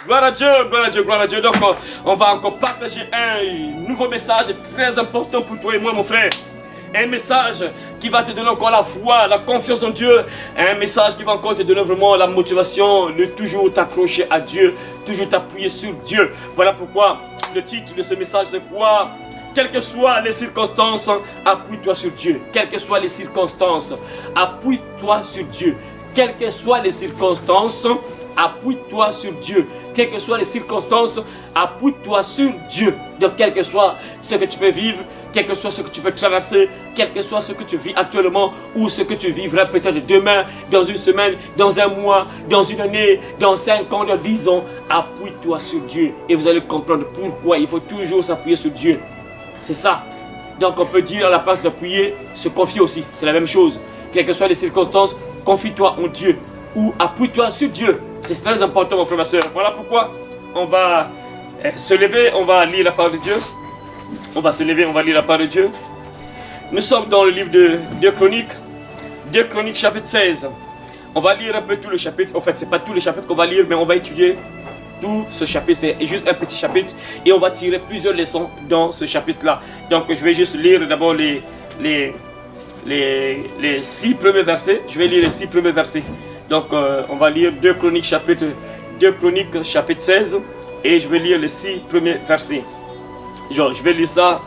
Gloire à Dieu, gloire à Dieu, gloire à Dieu. Donc, on va encore partager un nouveau message très important pour toi et moi, mon frère. Un message qui va te donner encore la foi, la confiance en Dieu. Un message qui va encore te donner vraiment la motivation de toujours t'accrocher à Dieu, toujours t'appuyer sur Dieu. Voilà pourquoi le titre de ce message, c'est quoi? Quelles que soient les circonstances, appuie-toi sur Dieu. Quelles que soient les circonstances, appuie-toi sur Dieu. Quelles que soient les circonstances, appuie-toi sur Dieu. Quelles que soient les circonstances, appuie-toi sur Dieu. Donc, quel que soit ce que tu peux vivre, quel que soit ce que tu peux traverser, quel que soit ce que tu vis actuellement ou ce que tu vivras peut-être demain, dans une semaine, dans un mois, dans une année, dans 5 ans, dans 10 ans, appuie-toi sur Dieu. Et vous allez comprendre pourquoi il faut toujours s'appuyer sur Dieu. C'est ça. Donc, on peut dire à la place d'appuyer, se confier aussi. C'est la même chose. Quelles que soient les circonstances, confie-toi en Dieu ou appuie-toi sur Dieu. C'est très important, mon frère, ma soeur. Voilà pourquoi on va se lever, on va lire la parole de Dieu. On va se lever, on va lire la parole de Dieu. Nous sommes dans le livre de 2 Chroniques. 2 Chroniques chapitre 16. On va lire un peu tout le chapitre. En fait, ce n'est pas tout le chapitre qu'on va lire, mais on va étudier tout ce chapitre. C'est juste un petit chapitre. Et on va tirer plusieurs leçons dans ce chapitre-là. Donc, je vais juste lire d'abord les 6 premiers versets. Je vais lire les 6 premiers versets. Donc, on va lire 2 Chroniques chapitre 16 et je vais lire les 6 premiers versets. Genre, je vais lire ça.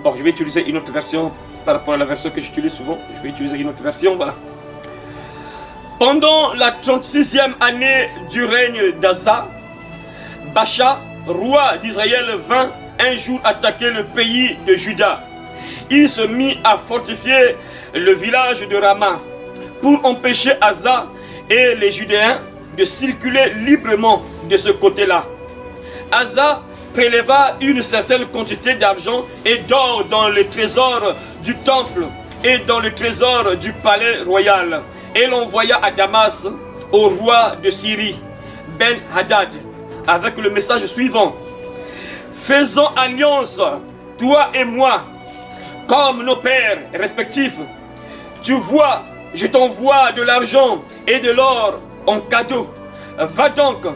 Bon, je vais utiliser une autre version par rapport à la version que j'utilise souvent. Je vais utiliser une autre version, voilà. Pendant la 36e année du règne d'Asa, Baasha, roi d'Israël, vint un jour attaquer le pays de Juda. Il se mit à fortifier le village de Rama pour empêcher Asa et les Judéens de circuler librement de ce côté-là. Asa préleva une certaine quantité d'argent et d'or dans le trésor du temple et dans le trésor du palais royal et l'envoya à Damas au roi de Syrie, Ben-Hadad, avec le message suivant: faisons alliance, toi et moi, comme nos pères respectifs. Tu vois, je t'envoie de l'argent et de l'or en cadeau. Va donc,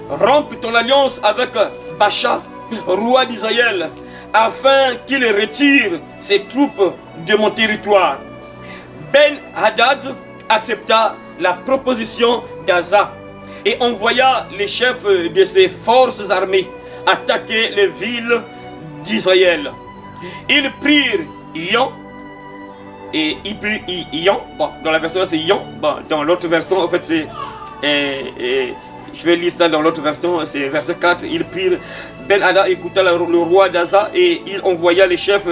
rompe ton alliance avec Baasha, roi d'Israël, afin qu'il retire ses troupes de mon territoire. Ben-Hadad accepta la proposition d'Asa et envoya les chefs de ses forces armées attaquer les villes d'Israël. Ils prirent Ion, et ils prirent Ion, bon, dans la version c'est Ion, bon, dans l'autre version en fait c'est, je vais lire ça dans l'autre version, c'est verset 4, ils prirent, Ben-Hadad écouta le roi d'Asa et il envoya les chefs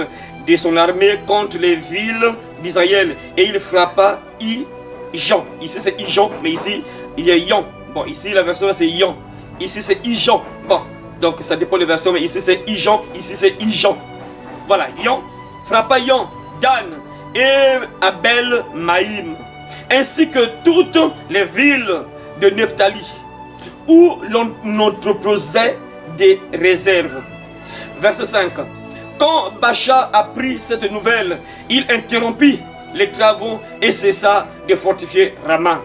de son armée contre les villes d'Israël et il frappa Ijon. Ici c'est Ijon, mais ici il y a Ion. Bon, ici la version c'est Ion, ici c'est Ijon. Bon, donc ça dépend des versions, mais ici c'est Ijon, ici c'est Ijon. Voilà, Ion frappa Ion, Dan et Abel Maïm, ainsi que toutes les villes de Nephtali, où l'on entreposait des réserves. Verset 5. Quand Baasha apprit cette nouvelle, il interrompit les travaux et cessa de fortifier Rama.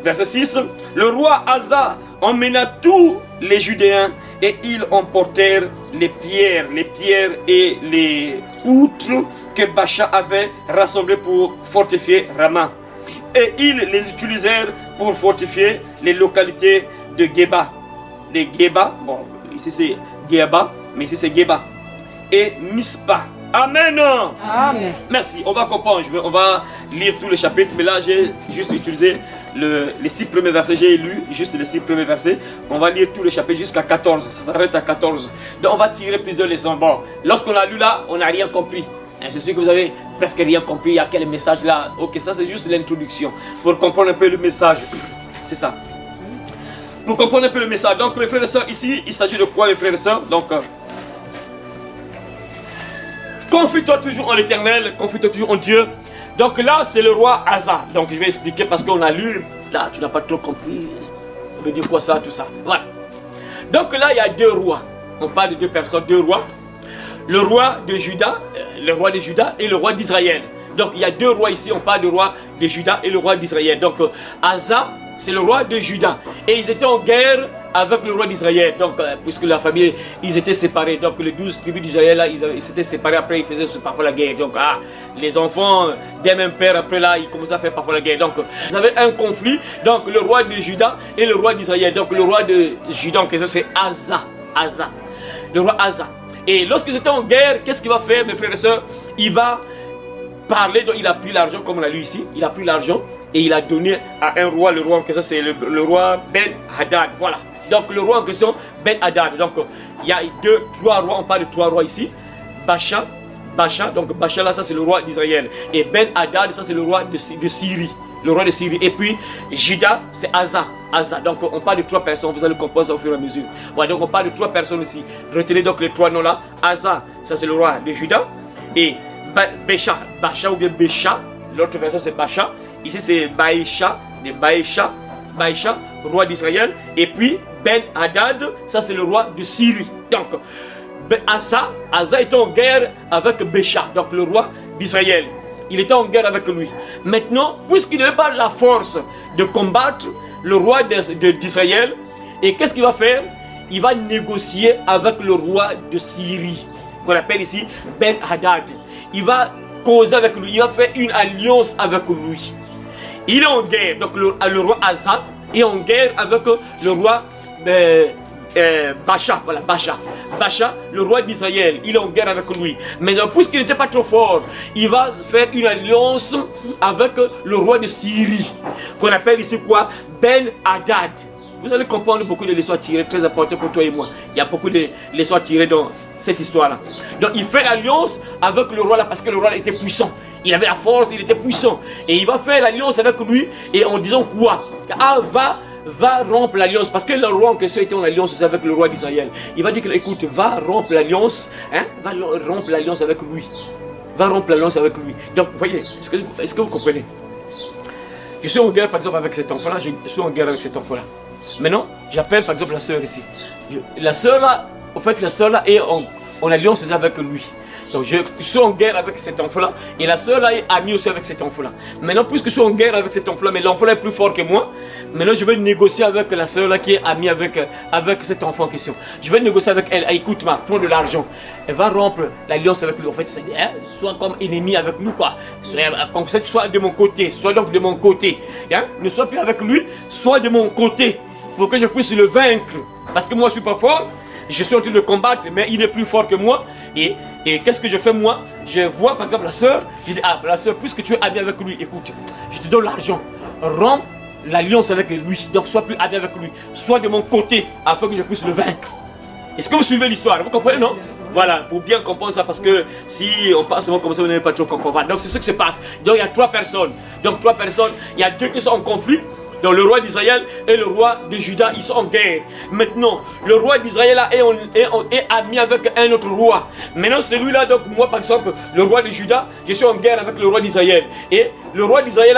Verset 6. Le roi Asa emmena tous les Judéens et ils emportèrent les pierres et les poutres que Baasha avait rassemblées pour fortifier Rama. Et ils les utilisèrent pour fortifier les localités de Geba. De Geba, bon, ici c'est Geba, mais ici c'est Geba. Et Mispa. Amen. Amen. Merci, on va comprendre, on va lire tout le chapitre, mais là j'ai juste utilisé les 6 premiers versets, j'ai lu juste les 6 premiers versets. On va lire tout le chapitre jusqu'à 14, ça s'arrête à 14. Donc on va tirer plusieurs leçons. Bon, lorsqu'on a lu là, on n'a rien compris. C'est sûr que vous avez presque rien compris, il y a quel message là. Ok, ça c'est juste l'introduction, pour comprendre un peu le message. C'est ça. Pour comprendre un peu le message. Donc mes frères et sœurs, ici, il s'agit de quoi mes frères et sœurs? Donc, confie-toi toujours en l'Éternel, confie-toi toujours en Dieu. Donc là, c'est le roi Asa. Donc je vais expliquer parce qu'on a lu. Là, tu n'as pas trop compris. Ça veut dire quoi ça, tout ça? Voilà. Donc là, il y a 2 rois. On parle de 2 personnes, 2 rois. Le roi de Juda, et le roi d'Israël. Donc il y a 2 rois ici. On parle du roi de Juda et le roi d'Israël. Donc Asa c'est le roi de Juda. Et ils étaient en guerre avec le roi d'Israël. Donc, puisque la famille, ils étaient séparés. Donc, les 12 tribus d'Israël, là, ils s'étaient séparés. Après, ils faisaient parfois la guerre. Donc, les enfants d'un même père, après là, ils commençaient à faire parfois la guerre. Donc, ils avaient un conflit. Donc, le roi de Juda et le roi d'Israël. Donc, le roi de Juda, en question, c'est Asa. Asa. Le roi Asa. Et lorsqu'ils étaient en guerre, qu'est-ce qu'il va faire, mes frères et sœurs? Il va parler. Donc, il a pris l'argent, comme on l'a lu ici. Il a pris l'argent et il a donné à un roi. Le roi en question, c'est le roi Ben Hadad. Voilà. Donc le roi en question, Ben Hadad. Donc il y a trois rois, on parle de trois rois ici. Baasha, donc Baasha là, ça c'est le roi d'Israël. Et Ben Hadad, ça c'est le roi de Syrie. Le roi de Syrie. Et puis Juda, c'est Asa. Donc on parle de trois personnes, vous allez comprendre ça au fur et à mesure. Voilà, donc on parle de trois personnes ici. Retenez donc les trois noms là. Asa, ça c'est le roi de Juda. Et Baasha ou bien Bécha, l'autre version c'est Baasha. Ici c'est Baasha, roi d'Israël. Et puis Ben Hadad, ça c'est le roi de Syrie. Donc Asa était en guerre avec Bécha, donc le roi d'Israël. Il était en guerre avec lui. Maintenant, puisqu'il n'avait pas la force de combattre le roi d'Israël, et qu'est-ce qu'il va faire? Il va négocier avec le roi de Syrie, qu'on appelle ici Ben Hadad. Il va causer avec lui, il va faire une alliance avec lui. Il est en guerre, donc le roi Asa est en guerre avec le roi Baasha, voilà, Baasha, le roi d'Israël, il est en guerre avec lui. Maintenant, puisqu'il n'était pas trop fort, il va faire une alliance avec le roi de Syrie, qu'on appelle ici quoi? Ben Hadad. Vous allez comprendre beaucoup de leçons tirées, très importantes pour toi et moi. Il y a beaucoup de leçons tirées dans cette histoire-là. Donc, il fait l'alliance avec le roi là parce que le roi là était puissant. Il avait la force, il était puissant. Et il va faire l'alliance avec lui et en disant quoi? Va rompre l'alliance. Parce que le roi en question était en alliance aussi avec le roi d'Israël. Il va dire que, écoute, va rompre l'alliance. Va rompre l'alliance avec lui. Va rompre l'alliance avec lui. Donc, vous voyez, est-ce que vous comprenez? Je suis en guerre, par exemple, avec cet enfant-là. Je suis en guerre avec cet enfant-là. Maintenant, j'appelle, par exemple, la sœur ici. La sœur là, en fait, la sœur là est en alliance aussi avec lui. Donc je suis en guerre avec cet enfant-là. Et la sœur là est amie aussi avec cet enfant-là. Maintenant, puisque je suis en guerre avec cet enfant-là, mais l'enfant là est plus fort que moi, maintenant je vais négocier avec la sœur là qui est amie avec cet enfant en question. Je vais négocier avec elle. Écoute-moi, prends de l'argent. Elle va rompre l'alliance avec lui. En fait, c'est soit comme ennemi avec lui, quoi. Soit de mon côté, soit donc de mon côté. Ne sois plus avec lui, soit de mon côté. Pour que je puisse le vaincre. Parce que moi je suis pas fort. Je suis en train de combattre, mais il est plus fort que moi. Et qu'est-ce que je fais moi? Je vois par exemple la sœur. Je dis, la sœur, puisque tu es ami avec lui, écoute, je te donne l'argent. Romps l'alliance avec lui. Donc sois plus ami avec lui. Sois de mon côté afin que je puisse le vaincre. Est-ce que vous suivez l'histoire? Vous comprenez, non? Voilà, pour bien comprendre ça, parce que si on passe seulement comme ça, vous n'allez pas trop comprendre. Donc c'est ce qui se passe. Donc il y a trois personnes. Donc trois personnes, il y a deux qui sont en conflit. Donc le roi d'Israël et le roi de Juda, ils sont en guerre. Maintenant, le roi d'Israël est ami avec un autre roi. Maintenant, celui-là, donc moi par exemple, le roi de Juda, je suis en guerre avec le roi d'Israël. Et le roi d'Israël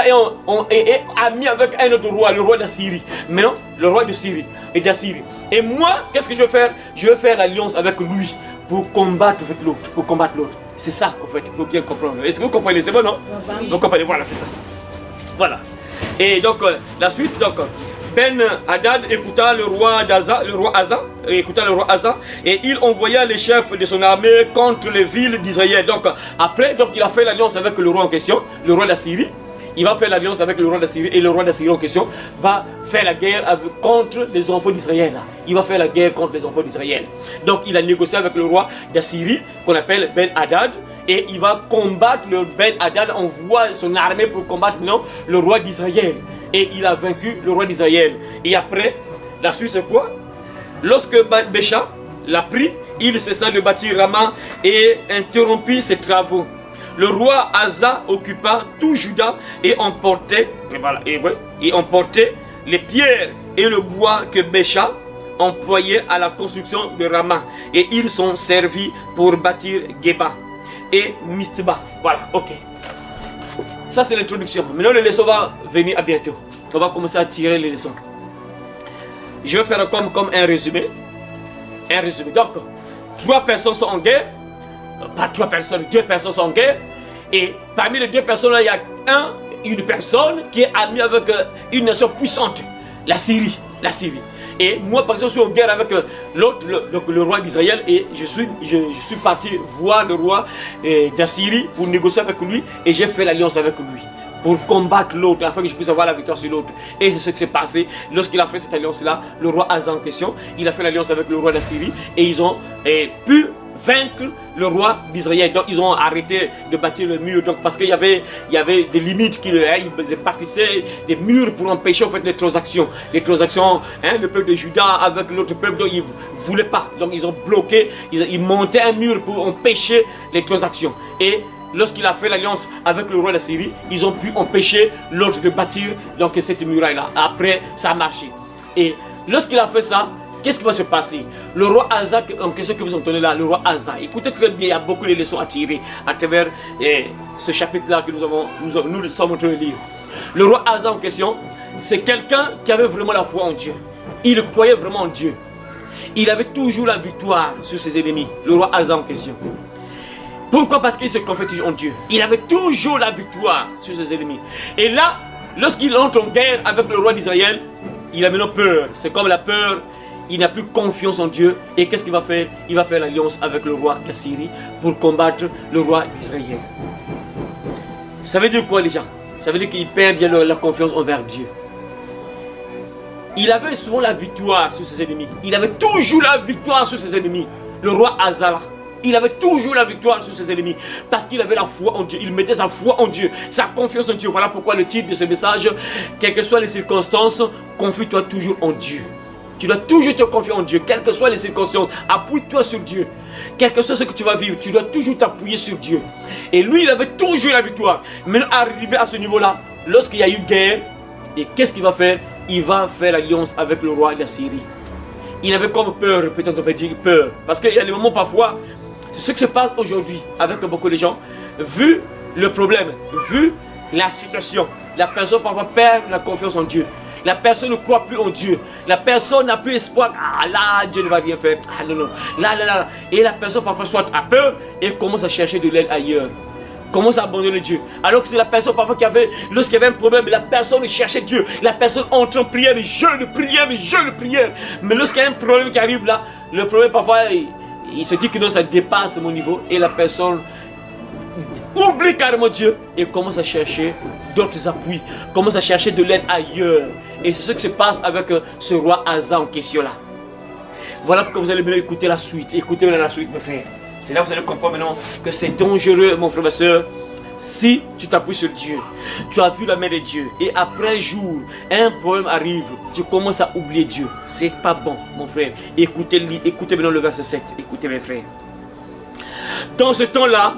est ami avec un autre roi, le roi d'Assyrie. Maintenant, le roi de Syrie et d'Assyrie. Et moi, qu'est-ce que je vais faire? Je vais faire l'alliance avec lui pour combattre avec l'autre. C'est ça, en fait, pour bien comprendre. Est-ce que vous comprenez? C'est bon, non? Vous comprenez? Voilà, c'est ça. Voilà. Et donc la suite, donc Ben Hadad écouta le roi Asa, et il envoya les chefs de son armée contre les villes d'Israël. Donc après, donc il a fait l'alliance avec le roi en question, le roi d'Assyrie. Il va faire l'alliance avec le roi d'Assyrie et le roi d'Assyrie en question va faire la guerre contre les enfants d'Israël. Il va faire la guerre contre les enfants d'Israël. Donc il a négocié avec le roi d'Assyrie qu'on appelle Ben Hadad. Et il va combattre le Ben Hadad, envoie son armée pour combattre maintenant le roi d'Israël. Et il a vaincu le roi d'Israël. Et après, la suite c'est quoi? Lorsque Bécha l'a pris, il cessa de bâtir Rama et interrompit ses travaux. Le roi Asa occupa tout Juda et emportait les pierres et le bois que Bécha employait à la construction de Rama. Et ils sont servis pour bâtir Geba et Mistba. Voilà, ok. Ça c'est l'introduction. Maintenant les leçons vont venir à bientôt. On va commencer à tirer les leçons. Je vais faire comme un résumé. Un résumé. Donc, trois personnes sont en guerre. Pas trois personnes, deux personnes sont en guerre. Et parmi les deux personnes là, il y a une personne qui est amie avec une nation puissante, la Syrie. La Syrie. Et moi, par exemple, je suis en guerre avec l'autre, le roi d'Israël, et je suis parti voir le roi d'Assyrie pour négocier avec lui, et j'ai fait l'alliance avec lui pour combattre l'autre, afin que je puisse avoir la victoire sur l'autre. Et c'est ce qui s'est passé lorsqu'il a fait cette alliance-là. Le roi Asa en question, il a fait l'alliance avec le roi d'Assyrie, et ils ont pu vaincre le roi d'Israël. Donc ils ont arrêté de bâtir le mur, donc parce qu'il y avait des limites qu'ils bâtissaient des murs pour empêcher en fait les transactions, le peuple de Juda avec l'autre peuple, donc ils voulaient pas, donc ils ont bloqué, ils montaient un mur pour empêcher les transactions. Et lorsqu'il a fait l'alliance avec le roi de Syrie, ils ont pu empêcher l'autre de bâtir donc cette muraille là. Après ça a marché. Et lorsqu'il a fait ça, qu'est-ce qui va se passer? Le roi Asa, en question que vous entendez là, le roi Asa, écoutez très bien, il y a beaucoup de leçons à tirer à travers ce chapitre-là que nous sommes en train de lire. Le roi Asa en question, c'est quelqu'un qui avait vraiment la foi en Dieu. Il croyait vraiment en Dieu. Il avait toujours la victoire sur ses ennemis, le roi Asa en question. Pourquoi? Parce qu'il se confiait toujours en Dieu. Il avait toujours la victoire sur ses ennemis. Et là, lorsqu'il entre en guerre avec le roi d'Israël, il a maintenant peur. C'est comme la peur. Il n'a plus confiance en Dieu. Et qu'est-ce qu'il va faire? Il va faire l'alliance avec le roi de Syrie pour combattre le roi d'Israël. Ça veut dire quoi déjà? Ça veut dire qu'il perd la confiance envers Dieu. Il avait souvent la victoire sur ses ennemis. Il avait toujours la victoire sur ses ennemis. Le roi Asa, il avait toujours la victoire sur ses ennemis. Parce qu'il avait la foi en Dieu. Il mettait sa foi en Dieu. Sa confiance en Dieu. Voilà pourquoi le titre de ce message, quelles que soient les circonstances, confie-toi toujours en Dieu. Tu dois toujours te confier en Dieu, quelles que soient les circonstances. Appuie-toi sur Dieu. Quel que soit ce que tu vas vivre, tu dois toujours t'appuyer sur Dieu. Et lui, il avait toujours la victoire. Maintenant, arrivé à ce niveau-là, lorsqu'il y a eu guerre, et qu'est-ce qu'il va faire? Il va faire l'alliance avec le roi de la Syrie. Il avait comme peur, peut-être on peut dire peur. Parce qu'il y a des moments parfois, c'est ce qui se passe aujourd'hui avec beaucoup de gens. Vu le problème, vu la situation, la personne parfois perd la confiance en Dieu. La personne ne croit plus en Dieu. La personne n'a plus espoir. Ah là, Dieu ne va rien faire. Ah non, non. Là. Et la personne parfois soit a peur et commence à chercher de l'aide ailleurs. Commence à abandonner Dieu. Alors que c'est la personne parfois qui avait, lorsqu'il y avait un problème, la personne cherchait Dieu. La personne entre en prière, mais jeûne, prière. Mais lorsqu'il y a un problème qui arrive là, le problème parfois, il se dit que non, ça dépasse mon niveau. Et la personne oublie carrément Dieu et commence à chercher d'autres appuis. Commence à chercher de l'aide ailleurs. Et c'est ce qui se passe avec ce roi Asa en question là. Voilà pourquoi vous allez maintenant écouter la suite. Écoutez maintenant la suite, mes frères. C'est là que vous allez comprendre maintenant que c'est dangereux, mon frère, ma soeur. Si tu t'appuies sur Dieu, tu as vu la main de Dieu, et après un jour, un problème arrive, tu commences à oublier Dieu. C'est pas bon, mon frère. Écoutez maintenant le verset 7. Écoutez, mes frères. Dans ce temps-là,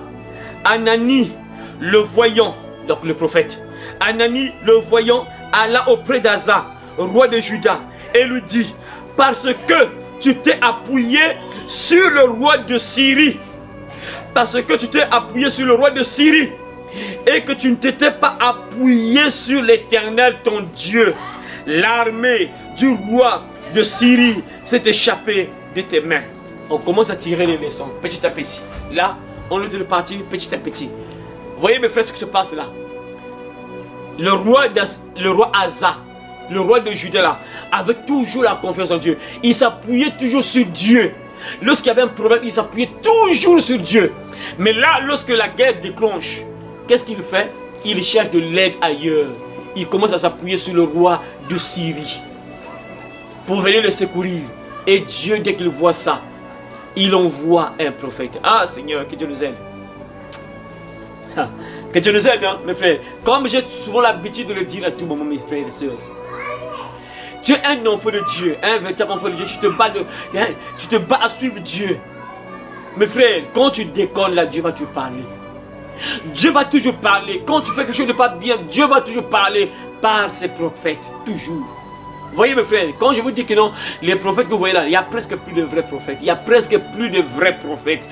Anani, le voyant, donc le prophète, Anani, le voyant, alla auprès d'Asa, roi de Juda, et lui dit: parce que tu t'es appuyé sur le roi de Syrie, parce que tu t'es appuyé sur le roi de Syrie, et que tu ne t'étais pas appuyé sur l'Éternel ton Dieu, l'armée du roi de Syrie s'est échappée de tes mains. On commence à tirer les leçons petit à petit. Là, on est de partir petit à petit. Vous voyez, mes frères, ce qui se passe là. Le roi Asa, le roi de Juda là, avait toujours la confiance en Dieu. Il s'appuyait toujours sur Dieu. Lorsqu'il y avait un problème, il s'appuyait toujours sur Dieu. Mais là, lorsque la guerre déclenche, qu'est-ce qu'il fait? Il cherche de l'aide ailleurs. Il commence à s'appuyer sur le roi de Syrie pour venir le secourir. Et Dieu, dès qu'il voit ça, il envoie un prophète. Ah Seigneur, que Dieu nous aide. Que Dieu nous aide, hein, mes frères. Comme j'ai souvent l'habitude de le dire à tout moment, mes frères et sœurs. Tu es un enfant de Dieu, un véritable enfant de Dieu. Tu te bats à suivre Dieu. Mes frères, quand tu déconnes là, Dieu va te parler. Dieu va toujours parler. Quand tu fais quelque chose de pas bien, Dieu va toujours parler par ses prophètes. Toujours. Vous voyez mes frères, quand je vous dis que non, les prophètes que vous voyez là, il y a presque plus de vrais prophètes. Il y a presque plus de vrais prophètes.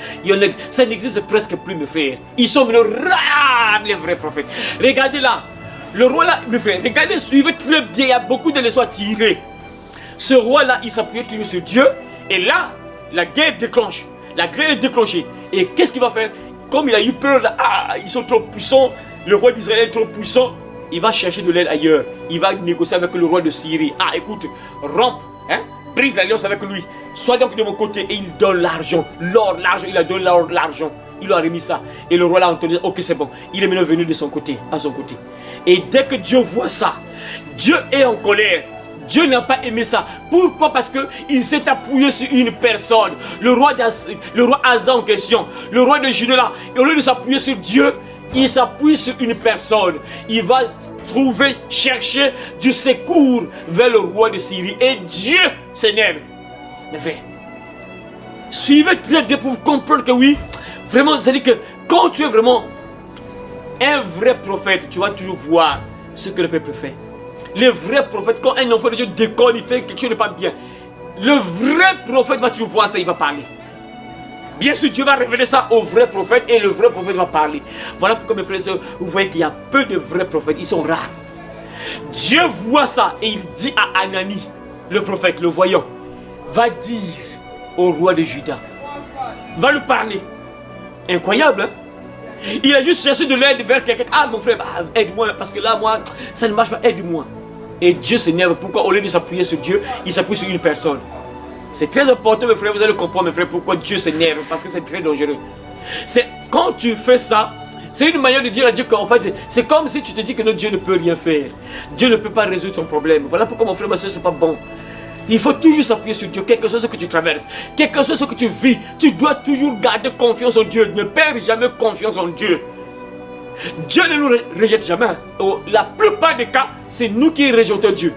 Ça n'existe presque plus, mes frères. Ils sont rares, les vrais prophètes. Regardez là. Le roi là, mes frères, regardez, suivez très bien. Il y a beaucoup de leçons à tirer. Ce roi là, il s'appuyait toujours sur Dieu. Et là, la guerre déclenche. La guerre est déclenchée. Et qu'est-ce qu'il va faire? Comme il a eu peur, là, ils sont trop puissants. Le roi d'Israël est trop puissant. il va chercher de l'aide ailleurs. Il va négocier avec le roi de Syrie. Ah, écoute, rompe, hein, brise l'alliance avec lui. Sois donc de mon côté. Et il donne l'argent. L'or, l'argent, il a donné l'argent. Il lui a remis ça. Et le roi l'a entendu. Ok, c'est bon. Il est maintenant venu de son côté, à son côté. Et dès que Dieu voit ça, Dieu est en colère. Dieu n'a pas aimé ça. Pourquoi? Parce qu'il s'est appuyé sur une personne. Le roi Asa en question. Le roi de Juda là. Et au lieu de s'appuyer sur Dieu, il s'appuie sur une personne. Il va trouver, chercher du secours vers le roi de Syrie. Et Dieu s'énerve. Mes frères, suivez très bien pour comprendre que oui, vraiment, c'est-à-dire que quand tu es vraiment un vrai prophète, tu vas toujours voir ce que le peuple fait. Le vrai prophète, quand un enfant de Dieu déconne, il fait quelque chose de pas bien. Le vrai prophète va toujours voir ça, il va parler. Bien sûr, Dieu va révéler ça au vrai prophète et le vrai prophète va parler. Voilà pourquoi mes frères et sœurs, vous voyez qu'il y a peu de vrais prophètes, ils sont rares. Dieu voit ça et il dit à Anani, le prophète, le voyant, va dire au roi de Juda, va lui parler. Incroyable, hein? Il a juste cherché de l'aide vers quelqu'un. Ah mon frère, aide-moi, parce que là, moi, ça ne marche pas, aide-moi. Et Dieu s'énerve. Pourquoi? Au lieu de s'appuyer sur Dieu, il s'appuie sur une personne. C'est très important, mes frères, vous allez comprendre, mes frères, pourquoi Dieu s'énerve, parce que c'est très dangereux. C'est quand tu fais ça, c'est une manière de dire à Dieu qu'en fait, c'est comme si tu te dis que notre Dieu ne peut rien faire. Dieu ne peut pas résoudre ton problème. Voilà pourquoi mon frère, ma soeur, c'est pas bon. Il faut toujours s'appuyer sur Dieu, quel que soit ce que tu traverses, quel que soit ce que tu vis, tu dois toujours garder confiance en Dieu. Ne perds jamais confiance en Dieu. Dieu ne nous rejette jamais. La plupart des cas, c'est nous qui rejetons Dieu.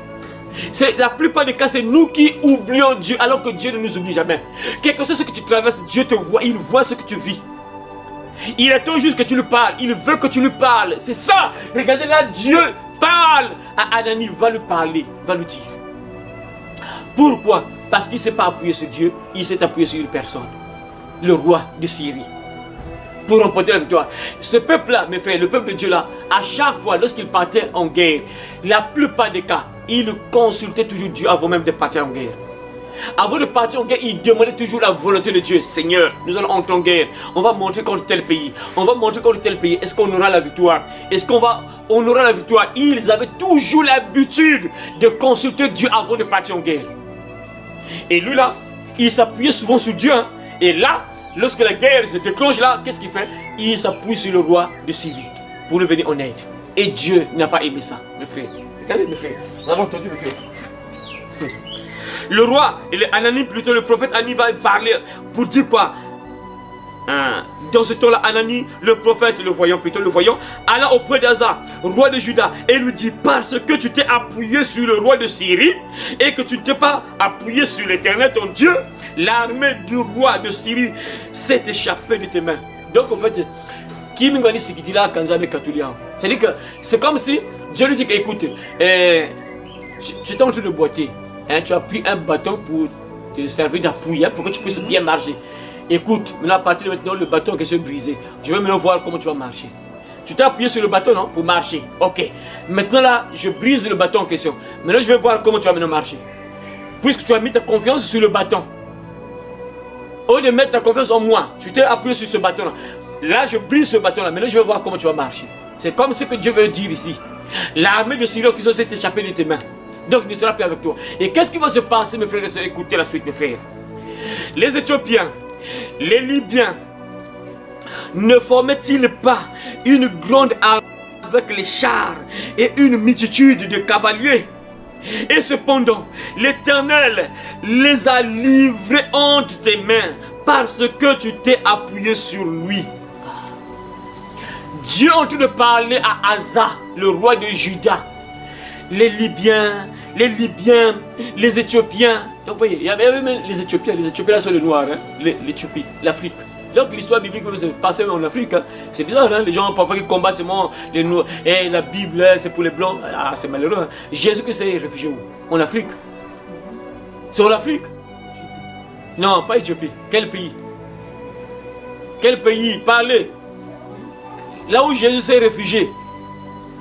La plupart des cas, c'est nous qui oublions Dieu, alors que Dieu ne nous oublie jamais. Quel que soit ce que tu traverses, Dieu te voit, il voit ce que tu vis. Il attend juste que tu lui parles, il veut que tu lui parles. C'est ça. Regardez là, Dieu parle à Anani, va lui parler, va lui dire. Pourquoi? Parce qu'il ne s'est pas appuyé sur Dieu, il s'est appuyé sur une personne, le roi de Syrie, pour remporter la victoire. Ce peuple-là, mes frères, le peuple de Dieu là, à chaque fois, lorsqu'il partait en guerre, la plupart des cas, il consultait toujours Dieu avant même de partir en guerre. Avant de partir en guerre, il demandait toujours la volonté de Dieu. Seigneur, nous allons entrer en guerre. On va monter contre tel pays. On va monter contre tel pays. Est-ce qu'on aura la victoire? Est-ce qu'on aura la victoire? Ils avaient toujours l'habitude de consulter Dieu avant de partir en guerre. Et lui là, il s'appuyait souvent sur Dieu. Hein. Et là, lorsque la guerre se déclenche là, qu'est-ce qu'il fait? Il s'appuie sur le roi de Syrie pour lui venir en aide. Et Dieu n'a pas aimé ça, mes frères. Regardez mes frères, nous avons entendu mes frères. Le roi, Anani plutôt, le prophète Anani va parler pour dire quoi? Dans ce temps-là, Anani, le prophète, le voyant, alla auprès d'Asa, roi de Juda, et lui dit, parce que tu t'es appuyé sur le roi de Syrie, et que tu ne t'es pas appuyé sur l'Éternel, ton Dieu, l'armée du roi de Syrie s'est échappée de tes mains. Donc en fait, c'est-à-dire que c'est comme si Dieu lui dit que, écoute, tu es en train de boiter, hein, tu as pris un bâton pour te servir d'appui, hein, pour que tu puisses bien marcher. Écoute, maintenant à partir de maintenant, le bâton qui est brisé. Je vais maintenant voir comment tu vas marcher. Tu t'es appuyé sur le bâton, non? Pour marcher. Ok. Maintenant là, je brise le bâton en question. Maintenant, je vais voir comment tu vas maintenant marcher. Puisque tu as mis ta confiance sur le bâton. Au lieu de mettre ta confiance en moi, tu t'es appuyé sur ce bâton-là. Là, je brise ce bâton-là. Maintenant, je vais voir comment tu vas marcher. C'est comme ce que Dieu veut dire ici. L'armée de Syrie qui s'est échappée de tes mains. Donc, il ne sera plus avec toi. Et qu'est-ce qui va se passer, mes frères et sœurs? Écoutez la suite, mes frères. Les Éthiopiens, les Libyens, ne formaient-ils pas une grande armée avec les chars et une multitude de cavaliers? Et cependant, l'Éternel les a livrés entre tes mains parce que tu t'es appuyé sur lui. Dieu est en train de parler à Asa, le roi de Juda. Les Libyens, les Éthiopiens. Donc, vous voyez, il y avait même les Éthiopiens là sont les Noirs, hein? L'Éthiopie, l'Afrique. Donc l'histoire biblique peut se passer en Afrique. Hein? C'est bizarre, hein? Les gens parfois qui combattent seulement les Noirs. Et la Bible, c'est pour les Blancs. Ah, c'est malheureux. Hein? Jésus s'est réfugié où? En Afrique. C'est en Afrique? Non, pas Éthiopie. Quel pays? Quel pays? Parlez. Là où Jésus s'est réfugié,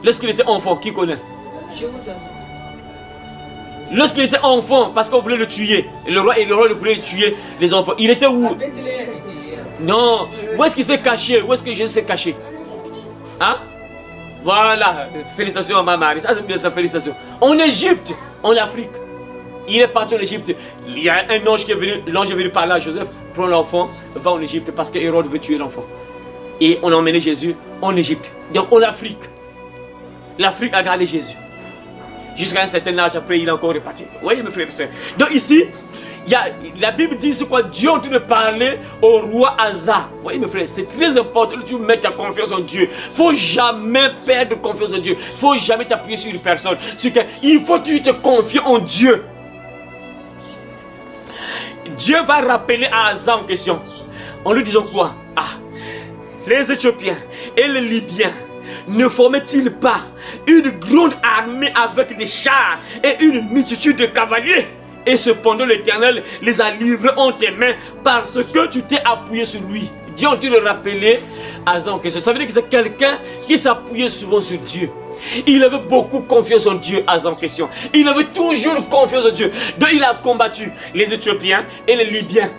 lorsqu'il était enfant, qui connaît? Lorsqu'il était enfant, parce qu'on voulait le tuer, et le roi voulait tuer les enfants, il était où? Non, où est-ce qu'il s'est caché? Où est-ce que Jésus s'est caché? Hein? Voilà, félicitations à ma Marie. Ça c'est bien ça, félicitations. En Égypte, en Afrique. Il est parti en Égypte. Il y a un ange qui est venu, l'ange est venu parler à Joseph, prends l'enfant, va en Égypte parce que Hérode veut tuer l'enfant. Et on a emmené Jésus en Égypte. Donc en Afrique. L'Afrique a gardé Jésus. Jusqu'à un certain âge, après il est encore reparti. Vous voyez mes frères et sœurs. Donc ici, la Bible dit c'est quoi Dieu est en train de parler au roi Asa. Vous voyez mes frères, c'est très important que tu mettes ta confiance en Dieu. Il ne faut jamais perdre confiance en Dieu. Il ne faut jamais t'appuyer sur une personne. Il faut que tu te confies en Dieu. Dieu va rappeler à Asa en question. En lui disant quoi? Ah, les Éthiopiens et les Libyens ne formaient-ils pas une grande armée avec des chars et une multitude de cavaliers? Et cependant l'Éternel les a livrés en tes mains parce que tu t'es appuyé sur lui. Dieu a dû le rappeler à Asa en question. Ça veut dire que c'est quelqu'un qui s'appuyait souvent sur Dieu. Il avait beaucoup confiance en Dieu, Asa en question. Il avait toujours confiance en Dieu. Donc il a combattu les Éthiopiens et les Libyens.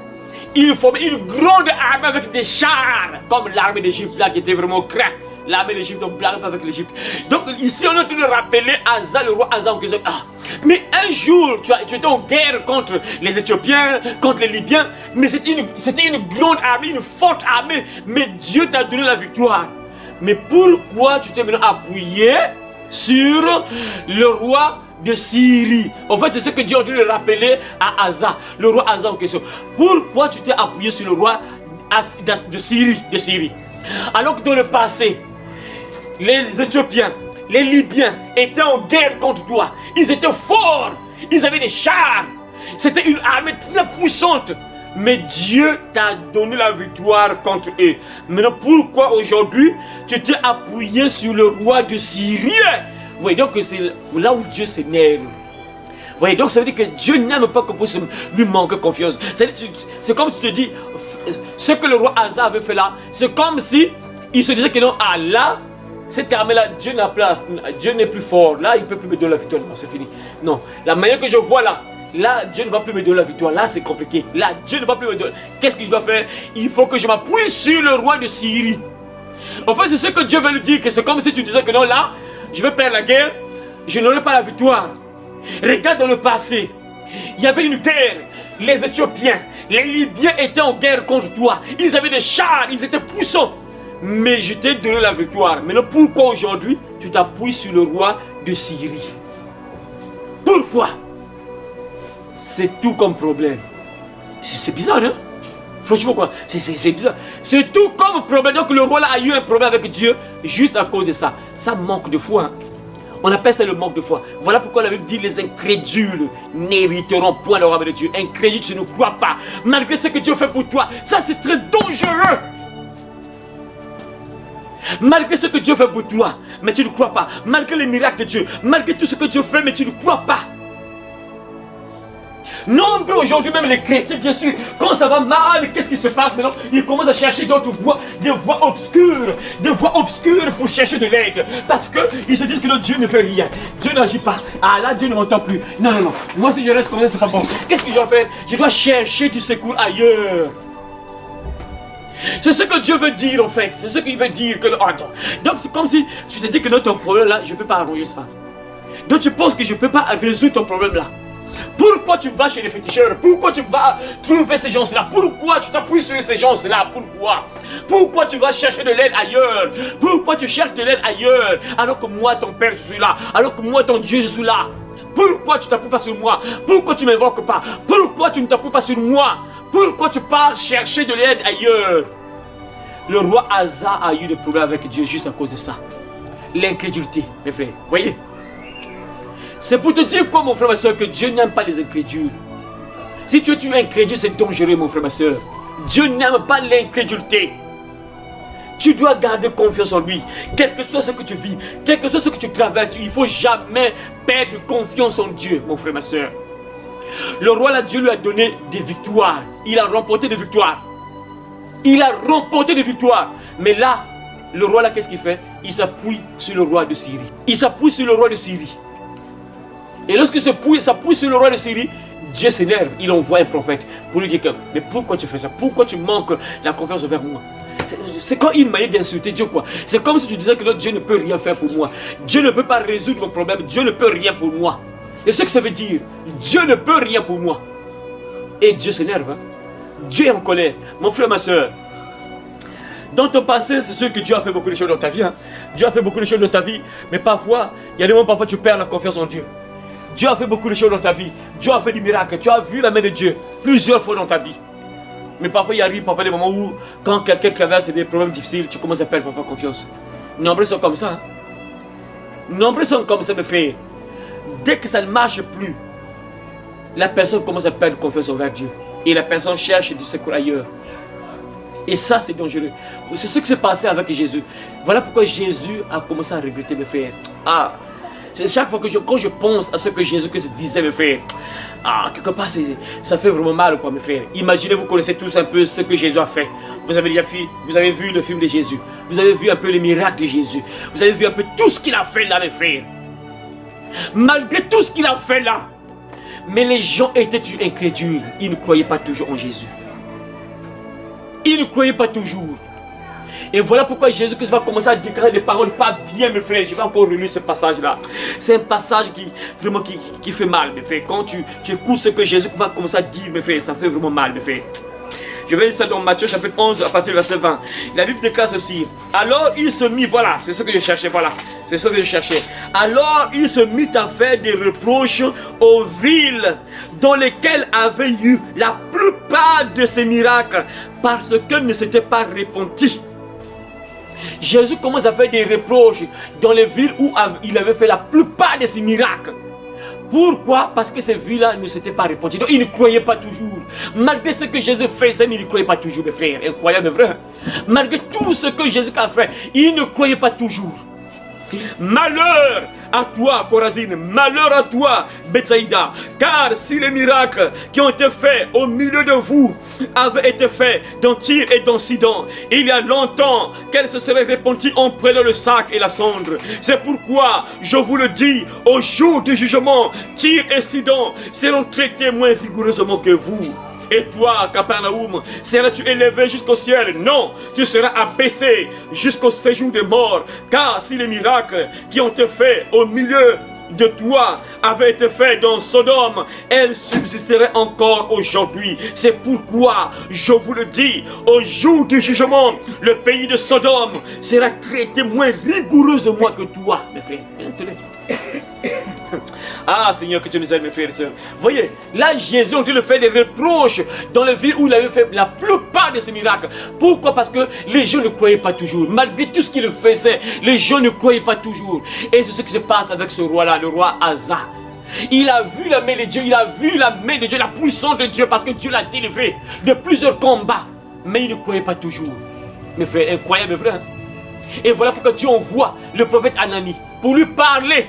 Il formait une grande armée avec des chars, comme l'armée d'Égypte là qui était vraiment crainte. L'armée d'Égypte, on blague pas avec l'Égypte. Donc ici on a dû le rappeler Asa, le roi Asa en question. Ah, mais un jour tu étais en guerre contre les Éthiopiens, contre les Libyens, mais c'était une grande armée, une forte armée, mais Dieu t'a donné la victoire. Mais pourquoi tu t'es maintenant appuyé sur le roi de Syrie? En fait, c'est ce que Dieu a dû le rappeler à Asa, le roi Asa en question. Pourquoi tu t'es appuyé sur le roi de Syrie? Alors que dans le passé, les Éthiopiens, les Libyens étaient en guerre contre toi. Ils étaient forts, ils avaient des chars. C'était une armée très puissante. Mais Dieu t'a donné la victoire contre eux. Maintenant, pourquoi aujourd'hui tu t'es appuyé sur le roi de Syrie? Vous voyez donc que c'est là où Dieu s'énerve. Vous voyez donc ça veut dire que Dieu n'aime pas qu'on puisse lui manquer confiance. C'est comme si tu te dis, ce que le roi Asa avait fait là, c'est comme si il se disait que non, ah là, cette armée-là, Dieu n'est plus fort. Là, il ne peut plus me donner la victoire. Non, c'est fini. Non, la manière que je vois là, Dieu ne va plus me donner la victoire. Là, c'est compliqué. Là, Dieu ne va plus me donner. Qu'est-ce que je dois faire? Il faut que je m'appuie sur le roi de Syrie. En fait, c'est ce que Dieu veut lui dire. Que c'est comme si tu disais que non, là, je vais perdre la guerre. Je n'aurai pas la victoire. Regarde dans le passé. Il y avait une guerre. Les Éthiopiens, les Libyens étaient en guerre contre toi. Ils avaient des chars. Ils étaient puissants. Mais je t'ai donné la victoire. Maintenant, pourquoi aujourd'hui tu t'appuies sur le roi de Syrie? Pourquoi? C'est tout comme problème. C'est bizarre, hein? Franchement, quoi? C'est bizarre. C'est tout comme problème. Donc, le roi là a eu un problème avec Dieu juste à cause de ça. Ça manque de foi, hein? On appelle ça le manque de foi. Voilà pourquoi la Bible dit les incrédules n'hériteront point le royaume de Dieu. Incrédule, tu ne crois pas. Malgré ce que Dieu fait pour toi, ça c'est très dangereux. Malgré ce que Dieu fait pour toi, mais tu ne crois pas. Malgré les miracles de Dieu, malgré tout ce que Dieu fait, mais tu ne crois pas. Nombreux aujourd'hui, même les chrétiens, bien sûr, quand ça va mal, qu'est-ce qui se passe maintenant? Ils commencent à chercher d'autres voies, des voies obscures pour chercher de l'aide. Parce qu'ils se disent que Dieu ne fait rien, Dieu n'agit pas. Ah là, Dieu ne m'entend plus. Non, non, non. Moi, si je reste comme ça, c'est pas bon. Qu'est-ce que je dois faire? Je dois chercher du secours ailleurs. C'est ce que Dieu veut dire en fait. C'est ce qu'il veut dire. Donc c'est comme si je te dis que non, ton problème là, je ne peux pas arranger ça. Donc tu penses que je ne peux pas résoudre ton problème là. Pourquoi tu vas chez les féticheurs? Pourquoi tu vas trouver ces gens-là? Pourquoi tu t'appuies sur ces gens-là? Pourquoi tu vas chercher de l'aide ailleurs? Pourquoi tu cherches de l'aide ailleurs? Alors que moi, ton Père, je suis là. Alors que moi, ton Dieu, je suis là. Pourquoi tu ne t'appuies pas sur moi? Pourquoi tu ne m'invoques pas? Pourquoi tu ne t'appuies pas sur moi? Pourquoi tu pars chercher de l'aide ailleurs? Le roi Asa a eu des problèmes avec Dieu juste à cause de ça. L'incrédulité, mes frères. Voyez? C'est pour te dire quoi, mon frère, ma soeur, que Dieu n'aime pas les incrédules. Si tu es incrédule, c'est dangereux, mon frère, ma soeur. Dieu n'aime pas l'incrédulité. Tu dois garder confiance en lui. Quel que soit ce que tu vis, quel que soit ce que tu traverses, il ne faut jamais perdre confiance en Dieu, mon frère, ma soeur. Le roi, là, Dieu lui a donné des victoires. Il a remporté des victoires. Il a remporté des victoires. Mais là, le roi, là, qu'est-ce qu'il fait? Il s'appuie sur le roi de Syrie. Il s'appuie sur le roi de Syrie. Et lorsqu'il s'appuie sur le roi de Syrie, Dieu s'énerve. Il envoie un prophète pour lui dire que, mais pourquoi tu fais ça? Pourquoi tu manques la confiance envers moi? C'est comme une manière d'insulter Dieu, quoi. C'est comme si tu disais que notre Dieu ne peut rien faire pour moi. Dieu ne peut pas résoudre mon problème. Dieu ne peut rien pour moi. Et ce que ça veut dire, Dieu ne peut rien pour moi. Et Dieu s'énerve. Hein? Dieu est en colère. Mon frère, ma soeur, dans ton passé, c'est sûr que Dieu a fait beaucoup de choses dans ta vie. Hein? Dieu a fait beaucoup de choses dans ta vie. Mais parfois, il y a des moments parfois tu perds la confiance en Dieu. Dieu a fait beaucoup de choses dans ta vie. Dieu a fait des miracles. Tu as vu la main de Dieu plusieurs fois dans ta vie. Mais parfois, il arrive parfois des moments où, quand quelqu'un traverse des problèmes difficiles, tu commences à perdre parfois confiance. Nombreux sont comme ça. Hein? Nombreux sont comme ça, mes frères. Dès que ça ne marche plus, la personne commence à perdre confiance envers Dieu. Et la personne cherche du secours ailleurs. Et ça, c'est dangereux. C'est ce qui s'est passé avec Jésus. Voilà pourquoi Jésus a commencé à regretter, mes frères. Ah, chaque fois que quand je pense à ce que Jésus disait, mes frères, quelque part, ça fait vraiment mal, quoi, mes frères. Imaginez, vous connaissez tous un peu ce que Jésus a fait. Vous avez vu le film de Jésus. Vous avez vu un peu les miracles de Jésus. Vous avez vu un peu tout ce qu'il a fait là, mes frères. Malgré tout ce qu'il a fait là, mais les gens étaient toujours incrédules. Ils ne croyaient pas toujours en Jésus. Ils ne croyaient pas toujours. Et voilà pourquoi Jésus-Christ va commencer à déclarer des paroles pas bien, mes frères. Je vais encore relire ce passage-là. C'est un passage qui fait mal, mes frères. Quand tu écoutes ce que Jésus va commencer à dire, mes frères, ça fait vraiment mal, mes frères. Je vais lire ça dans Matthieu chapitre 11 à partir du verset 20. La Bible déclare ceci. Alors il se mit, voilà, c'est ce que je cherchais, voilà. C'est ce que je cherchais. Alors il se mit à faire des reproches aux villes dans lesquelles avaient eu la plupart de ces miracles parce qu'elles ne s'étaient pas repenties. Jésus commence à faire des reproches dans les villes où il avait fait la plupart de ces miracles. Pourquoi? Parce que ces villes-là ne s'étaient pas repenties. Donc ils ne croyaient pas toujours. Malgré ce que Jésus faisait, ils ne croyaient pas toujours, mes frères. Incroyable, vrai. Malgré tout ce que Jésus a fait, ils ne croyaient pas toujours. Malheur à toi, Chorazine, malheur à toi, Bethsaïda, car si les miracles qui ont été faits au milieu de vous avaient été faits dans Tyr et dans Sidon, il y a longtemps qu'elles se seraient répandues en prenant le sac et la cendre. C'est pourquoi je vous le dis, au jour du jugement, Tyr et Sidon seront traités moins rigoureusement que vous. Et toi, Capernaum, seras-tu élevé jusqu'au ciel? Non, tu seras abaissé jusqu'au séjour des morts. Car si les miracles qui ont été faits au milieu de toi avaient été faits dans Sodome, elles subsisteraient encore aujourd'hui. C'est pourquoi, je vous le dis, au jour du jugement, le pays de Sodome sera traité moins rigoureusement que toi, mes frères. Ah Seigneur, que tu nous aides, mes frères et sœurs. Voyez, là Jésus est en train de faire des reproches dans les villes où il avait fait la plupart de ces miracles. Pourquoi? Parce que les gens ne croyaient pas toujours. Malgré tout ce qu'il faisait, les gens ne croyaient pas toujours. Et c'est ce qui se passe avec ce roi-là, le roi Asa. Il a vu la main de Dieu, il a vu la main de Dieu, la puissance de Dieu, parce que Dieu l'a délivré de plusieurs combats. Mais il ne croyait pas toujours. Mes frères, incroyable, vrai. Hein? Et voilà pourquoi Dieu envoie le prophète Anani pour lui parler.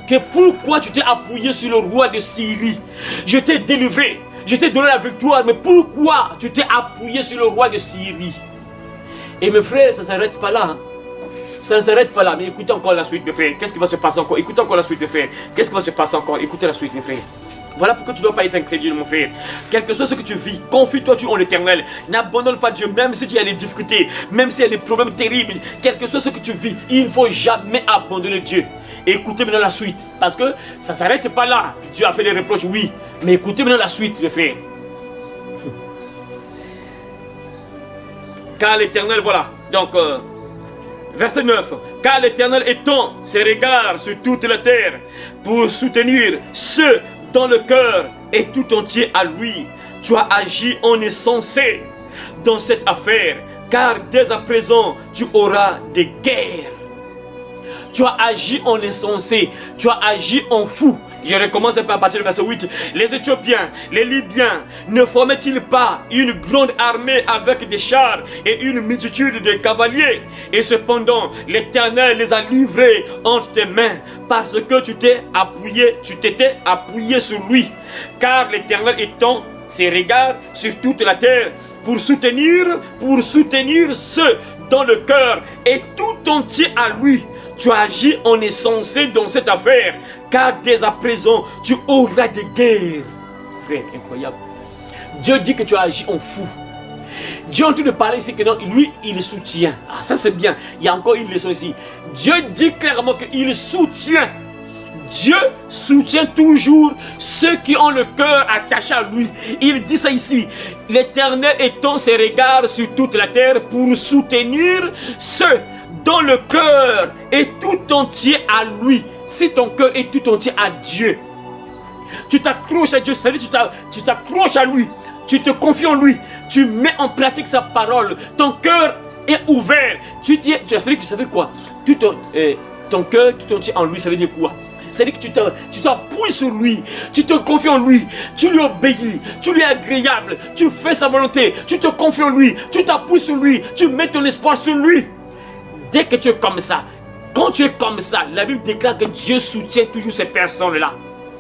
Que pourquoi tu t'es appuyé sur le roi de Syrie? Je t'ai délivré, je t'ai donné la victoire, mais pourquoi tu t'es appuyé sur le roi de Syrie? Et mes frères, ça ne s'arrête pas là. Hein? Ça ne s'arrête pas là, mais écoutez encore la suite, mes frères. Qu'est-ce qui va se passer encore? Écoutez encore la suite, mes frères. Qu'est-ce qui va se passer encore? Écoutez la suite, mes frères. Voilà pourquoi tu ne dois pas être incrédule, mon frère. Quel que soit ce que tu vis, confie-toi en l'Éternel. N'abandonne pas Dieu, même si tu as des difficultés, même s'il y a des problèmes terribles. Quel que soit ce que tu vis, il ne faut jamais abandonner Dieu. Écoutez maintenant la suite, parce que ça ne s'arrête pas là. Dieu a fait des reproches, oui, mais écoutez maintenant la suite, mes frères. Car l'Éternel, voilà, donc, verset 9. Car l'Éternel étend ses regards sur toute la terre pour soutenir ceux dont le cœur est tout entier à lui. Tu as agi en insensé dans cette affaire, car dès à présent, tu auras des guerres. Tu as agi en insensé, tu as agi en fou. Je recommence à partir du verset 8. Les Éthiopiens, les Libyens, ne formaient-ils pas une grande armée avec des chars et une multitude de cavaliers? Et cependant, l'Éternel les a livrés entre tes mains parce que tu t'étais appuyé sur lui. Car l'Éternel étend ses regards sur toute la terre pour soutenir ceux dont le cœur est tout entier à lui. Tu as agi en insensé dans cette affaire, car dès à présent, tu auras des guerres. Frère, incroyable. Dieu dit que tu as agi en fou. Dieu est en train de parler ici que non, lui, il soutient. Ah, ça c'est bien. Il y a encore une leçon ici. Dieu dit clairement qu'il soutient. Dieu soutient toujours ceux qui ont le cœur attaché à lui. Il dit ça ici. L'Éternel étend ses regards sur toute la terre pour soutenir ceux dont le cœur est tout entier à lui. Si ton cœur est tout entier à Dieu, tu t'accroches à Dieu, c'est-à-dire tu t'accroches à lui, tu te confies en lui, tu mets en pratique sa parole, ton cœur est ouvert. Tu dis, c'est-à-dire que ça veut dire quoi? Ton cœur tout entier en lui, ça veut dire quoi? C'est-à-dire que tu t'appuies sur lui, tu te confies en lui, tu lui obéis, tu lui es agréable, tu fais sa volonté, tu te confies en lui, tu t'appuies sur lui, tu mets ton espoir sur lui. Dès que tu es comme ça, quand tu es comme ça, la Bible déclare que Dieu soutient toujours ces personnes-là.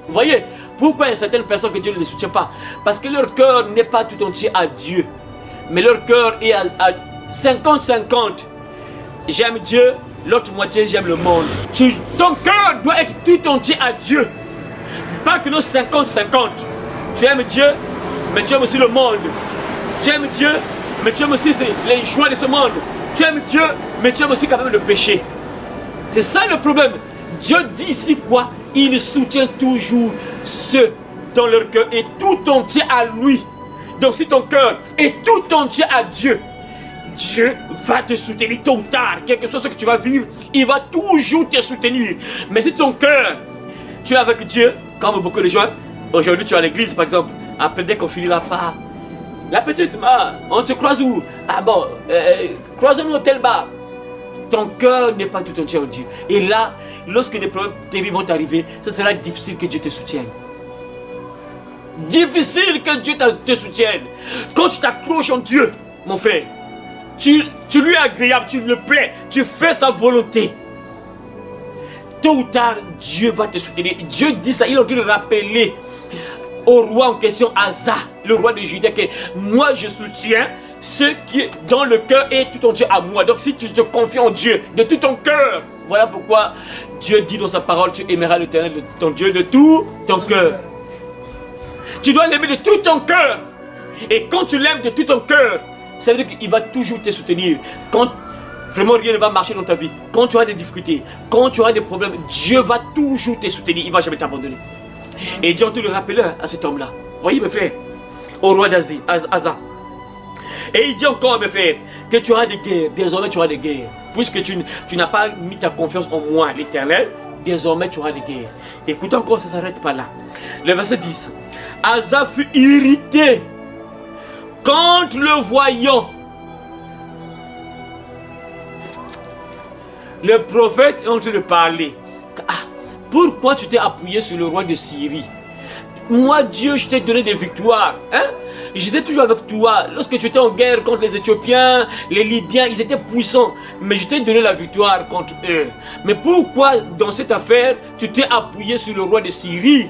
Vous voyez, pourquoi il y a certaines personnes que Dieu ne les soutient pas? Parce que leur cœur n'est pas tout entier à Dieu, mais leur cœur est à 50-50. J'aime Dieu, l'autre moitié j'aime le monde. Ton cœur doit être tout entier à Dieu. Pas que nos 50-50. Tu aimes Dieu, mais tu aimes aussi le monde. Tu aimes Dieu, mais tu aimes aussi les joies de ce monde. Tu aimes Dieu, mais tu aimes aussi quand même le péché. C'est ça le problème. Dieu dit ici quoi? Il soutient toujours ceux dont leur cœur est tout entier à lui. Donc si ton cœur est tout entier à Dieu, Dieu va te soutenir tôt ou tard. Quel que soit ce que tu vas vivre, il va toujours te soutenir. Mais si ton cœur, tu es avec Dieu, comme beaucoup de gens, aujourd'hui tu es à l'église par exemple, après dès qu'on finira par la petite, on se croise où? Ah bon, croisons-nous au tel bar. Ton cœur n'est pas tout entier en Dieu. Et là, lorsque des problèmes terribles vont t'arriver, ce sera difficile que Dieu te soutienne. Difficile que Dieu te soutienne. Quand tu t'accroches en Dieu, mon frère, tu lui es agréable, tu le plais, tu fais sa volonté. Tôt ou tard, Dieu va te soutenir. Dieu dit ça, il a dû le rappeler au roi en question, Asa, le roi de Juda, que moi je soutiens ceux qui dans le cœur est tout entier à moi. Donc si tu te confies en Dieu de tout ton cœur, voilà pourquoi Dieu dit dans sa parole, tu aimeras l'Éternel de ton Dieu de tout ton cœur. Tu dois l'aimer de tout ton cœur. Et quand tu l'aimes de tout ton cœur, ça veut dire qu'il va toujours te soutenir. Quand vraiment rien ne va marcher dans ta vie, quand tu as des difficultés, quand tu as des problèmes, Dieu va toujours te soutenir, il ne va jamais t'abandonner. Et Dieu a dû le rappeler à cet homme-là. Voyez mes frères, au roi Asa. Et il dit encore mes frères, que tu auras des guerres, désormais tu auras des guerres. Puisque tu n'as pas mis ta confiance en moi, l'Éternel, désormais tu auras des guerres. Écoute encore, ça ne s'arrête pas là. Le verset 10. Asa fut irrité quand le voyant. Le prophète est en train de parler. Ah, pourquoi tu t'es appuyé sur le roi de Syrie? Moi, Dieu, je t'ai donné des victoires. Hein? J'étais toujours avec toi. Lorsque tu étais en guerre contre les Éthiopiens, les Libyens, ils étaient puissants. Mais je t'ai donné la victoire contre eux. Mais pourquoi, dans cette affaire, tu t'es appuyé sur le roi de Syrie?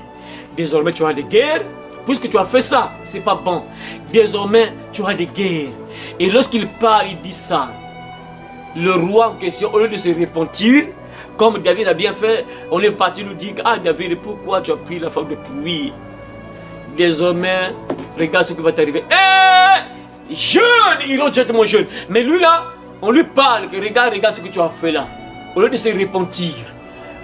Désormais, tu auras des guerres. Puisque tu as fait ça, c'est pas bon. Désormais, tu auras des guerres. Et lorsqu'il parle, il dit ça. Le roi en question, au lieu de se repentir, comme David a bien fait, on est parti nous dire, ah David, pourquoi tu as pris la femme de pluie? Désormais, regarde ce qui va t'arriver. Eh, jeune, il est directement jeune. Mais lui là, on lui parle, que regarde ce que tu as fait là. Au lieu de se repentir,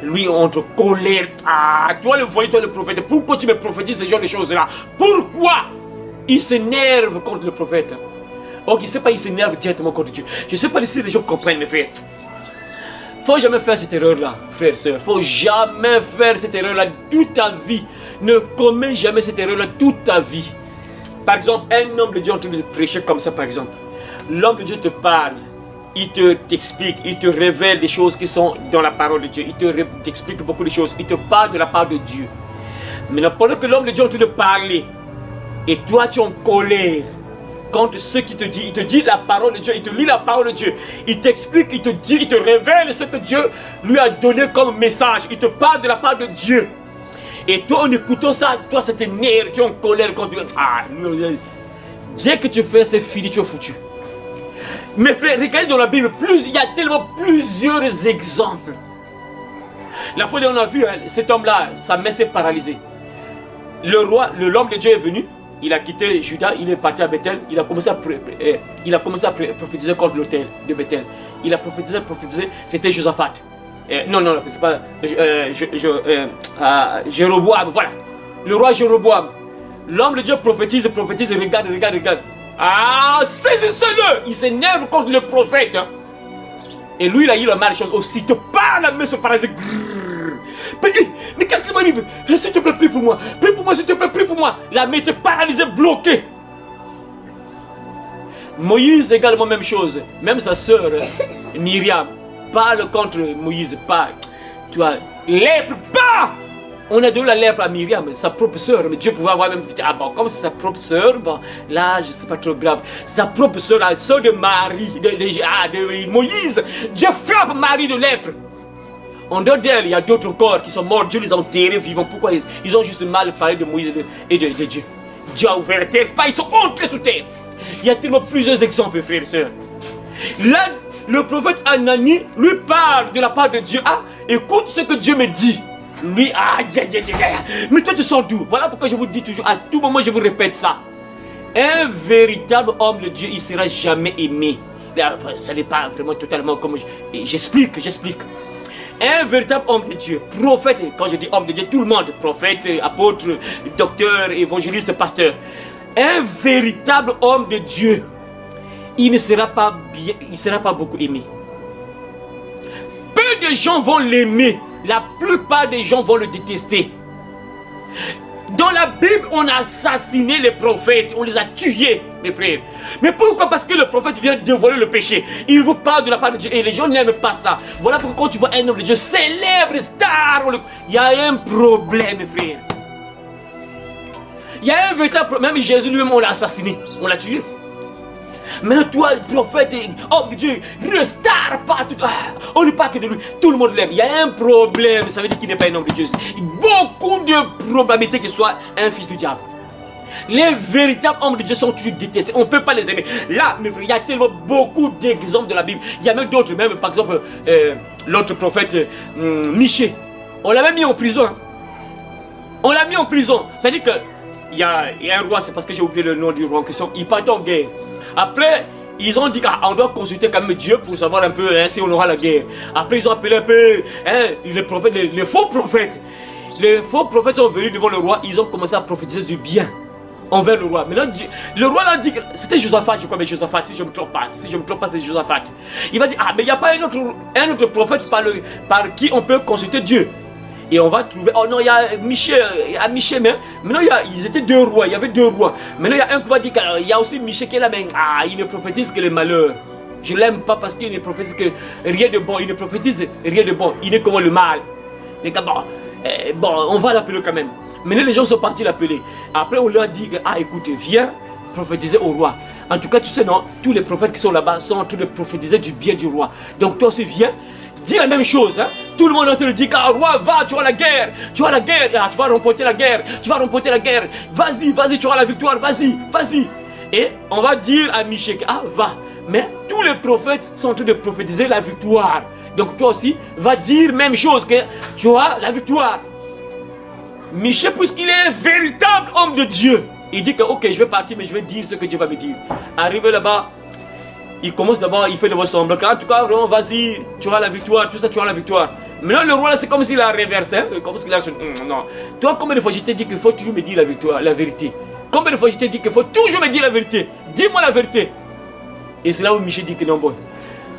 lui entre colère. Ah, toi le voyez, toi le prophète, pourquoi tu me prophétises ce genre de choses là? Pourquoi? Il s'énerve contre le prophète. Ok, il ne sait pas, il s'énerve directement contre Dieu. Je ne sais pas si les gens comprennent, mes frères. Faut jamais faire cette erreur-là, frères et sœurs. Faut jamais faire cette erreur-là toute ta vie. Ne commets jamais cette erreur-là toute ta vie. Par exemple, un homme de Dieu en train de prêcher comme ça, par exemple. L'homme de Dieu te parle, il t'explique, il te révèle des choses qui sont dans la parole de Dieu. Il t'explique beaucoup de choses. Il te parle de la part de Dieu. Mais pendant que l'homme de Dieu est en train de parler, et toi tu es en colère, contre ce qu'il te dit, il te dit la parole de Dieu, il te lit la parole de Dieu, il t'explique, il te dit, il te révèle ce que Dieu lui a donné comme message, il te parle de la part de Dieu. Et toi en écoutant ça, toi ça t'énerve, tu es en colère contre Dieu. Ah, dès que tu fais, c'est fini, tu es foutu. Mais frère, regardez dans la Bible, il y a tellement plusieurs exemples. La fois où on a vu, cet homme-là, sa main s'est paralysée. L'homme de Dieu est venu, il a quitté Juda, il est parti à Bethel, il a commencé à prophétiser contre l'autel de Bethel. Il a prophétisé, c'était Josaphat. Non, c'est pas Jéroboam, voilà. Le roi Jéroboam. L'homme de Dieu prophétise, regarde. Ah, saisissez-le! Il s'énerve contre le prophète. Hein. Et lui, il a eu la mal chose aussi. Te parle, la main se paralyse. Mais qu'est-ce qui m'arrive? S'il te plaît, prie pour moi. Prie pour moi, s'il te plaît, prie pour moi. La main était paralysée, bloquée. Moïse également même chose. Même sa sœur Myriam parle contre Moïse. Tu vois, lèpre, pas. On a donné la lèpre à Myriam, sa propre sœur. Mais Dieu pouvait avoir même dit, ah bon, comme c'est sa propre sœur, bon, là, je sais pas trop grave. Sa propre sœur, la sœur de Marie, de Moïse. Dieu frappe Marie de lèpre. En dehors d'elle, il y a d'autres corps qui sont morts. Dieu les a enterrés vivants. Pourquoi ils ont juste mal parlé de Moïse et de Dieu. Dieu a ouvert la terre, pas ils sont entrés sous terre. Il y a tellement plusieurs exemples, frères et sœurs. Là, le prophète Anani lui parle de la part de Dieu. Ah, écoute ce que Dieu me dit. Lui, mais toi tu sors d'où? Voilà pourquoi je vous dis toujours, à tout moment je vous répète ça. Un véritable homme de Dieu, il ne sera jamais aimé. Ça n'est pas vraiment totalement comme j'explique. Un véritable homme de Dieu, prophète, quand je dis homme de Dieu, tout le monde, prophète, apôtre, docteur, évangéliste, pasteur. Un véritable homme de Dieu, il ne sera pas bien, il ne sera pas beaucoup aimé. Peu de gens vont l'aimer, la plupart des gens vont le détester. Dans la Bible, on a assassiné les prophètes, on les a tués, mes frères. Mais pourquoi? Parce que le prophète vient dévoiler le péché. Il vous parle de la part de Dieu et les gens n'aiment pas ça. Voilà pourquoi quand tu vois un homme de Dieu célèbre, star, il y a un problème, mes frères. Il y a un véritable problème. Même Jésus lui-même, on l'a assassiné, on l'a tué. Maintenant, toi, prophète, homme de Dieu, le star partout, on ne parle que de lui, tout le monde l'aime. Il y a un problème, ça veut dire qu'il n'est pas un homme de Dieu. Beaucoup de probabilités qu'il soit un fils du diable. Les véritables hommes de Dieu sont toujours détestés, on ne peut pas les aimer. Là, il y a tellement beaucoup d'exemples de la Bible. Il y a même d'autres, même par exemple, l'autre prophète, Michée. On l'a même mis en prison. Hein. On l'a mis en prison. C'est-à-dire qu'il y a un roi, c'est parce que j'ai oublié le nom du roi en question, il partait en guerre. Après, ils ont dit qu'on doit consulter quand même Dieu pour savoir un peu si on aura la guerre. Après, ils ont appelé un peu les prophètes, les faux prophètes. Les faux prophètes sont venus devant le roi, ils ont commencé à prophétiser du bien envers le roi. Maintenant, le roi l'a dit que c'était Josaphat, je crois, mais Josaphat, si je ne me trompe pas. Si je ne me trompe pas, c'est Josaphat. Il va dire, ah, mais il n'y a pas un autre prophète par qui on peut consulter Dieu. Et on va trouver, oh non, il y a Michée, mais maintenant ils étaient deux rois, il y avait deux rois. Maintenant il y a un qui va dire qu'il y a aussi Michée qui est là, mais il ne prophétise que les malheurs. Je ne l'aime pas parce qu'il ne prophétise que rien de bon, il ne prophétise rien de bon, il est comme le mal. Les gars, bon, on va l'appeler quand même. Maintenant les gens sont partis l'appeler. Après on leur dit, écoute, viens prophétiser au roi. En tout cas, tu sais non, tous les prophètes qui sont là-bas sont en train de prophétiser du bien du roi. Donc toi aussi viens. Dis la même chose, hein. Tout le monde te le dit, roi, va, tu auras la guerre, tu vas remporter la guerre, vas-y, tu auras la victoire, vas-y. Et on va dire à Michée, va. Mais tous les prophètes sont en train de prophétiser la victoire. Donc toi aussi, va dire même chose, que tu auras la victoire. Michée, puisqu'il est un véritable homme de Dieu, il dit que ok, je vais partir, mais je vais dire ce que Dieu va me dire. Arrivé là-bas, il commence d'abord, il fait de semblant. En tout cas, vraiment, vas-y, tu auras la victoire, tout ça, tu auras la victoire. Maintenant, le roi, là, c'est comme s'il a réversé. Hein? Comme s'il a... non. Toi, combien de fois je t'ai dit qu'il faut toujours me dire la victoire, la vérité? Combien de fois je t'ai dit qu'il faut toujours me dire la vérité? Dis-moi la vérité. Et c'est là où Michée dit que non, bon.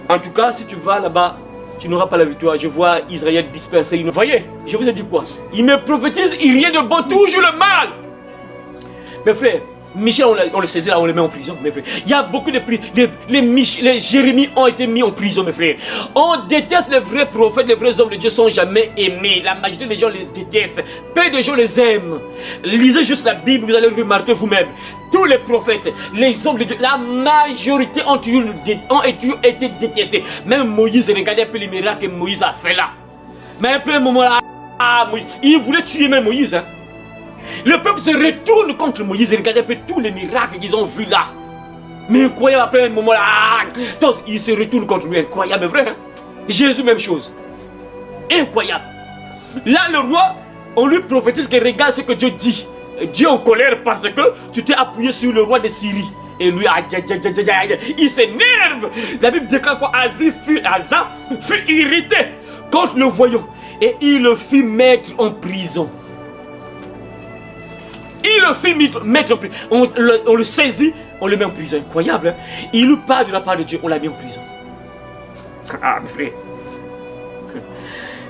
En tout cas, si tu vas là-bas, tu n'auras pas la victoire. Je vois Israël dispersé. Vous voyez, je vous ai dit quoi? Il me prophétise, il rien de bon, toujours le mal. Mes frères, Michel, on le saisit là, on le met en prison, mes frères. Il y a beaucoup de les Jérémie ont été mis en prison, mes frères. On déteste les vrais prophètes, les vrais hommes de Dieu sont jamais aimés. La majorité des gens les détestent. Peu de gens les aiment. Lisez juste la Bible, vous allez remarquer vous-même. Tous les prophètes, les hommes de Dieu, la majorité ont toujours été détestés. Même Moïse, regardez un peu les miracles que Moïse a fait là. Mais après un moment là, Moïse, il voulait tuer même Moïse, hein. Le peuple se retourne contre Moïse et regardez un peu tous les miracles qu'ils ont vus là. Mais incroyable, après un moment là, ils se retournent contre lui. Incroyable, vrai. Hein? Jésus, même chose. Incroyable. Là, le roi, on lui prophétise que regarde ce que Dieu dit. Dieu en colère parce que tu t'es appuyé sur le roi de Syrie. Et lui, il s'énerve. La Bible déclare quoi? Asa fut irrité contre le voyant. Et il le fit mettre en prison. Il le fit mettre en prison. On le saisit, on le met en prison. Incroyable, hein? Il nous parle de la part de Dieu, on l'a mis en prison. Ah, mes frères.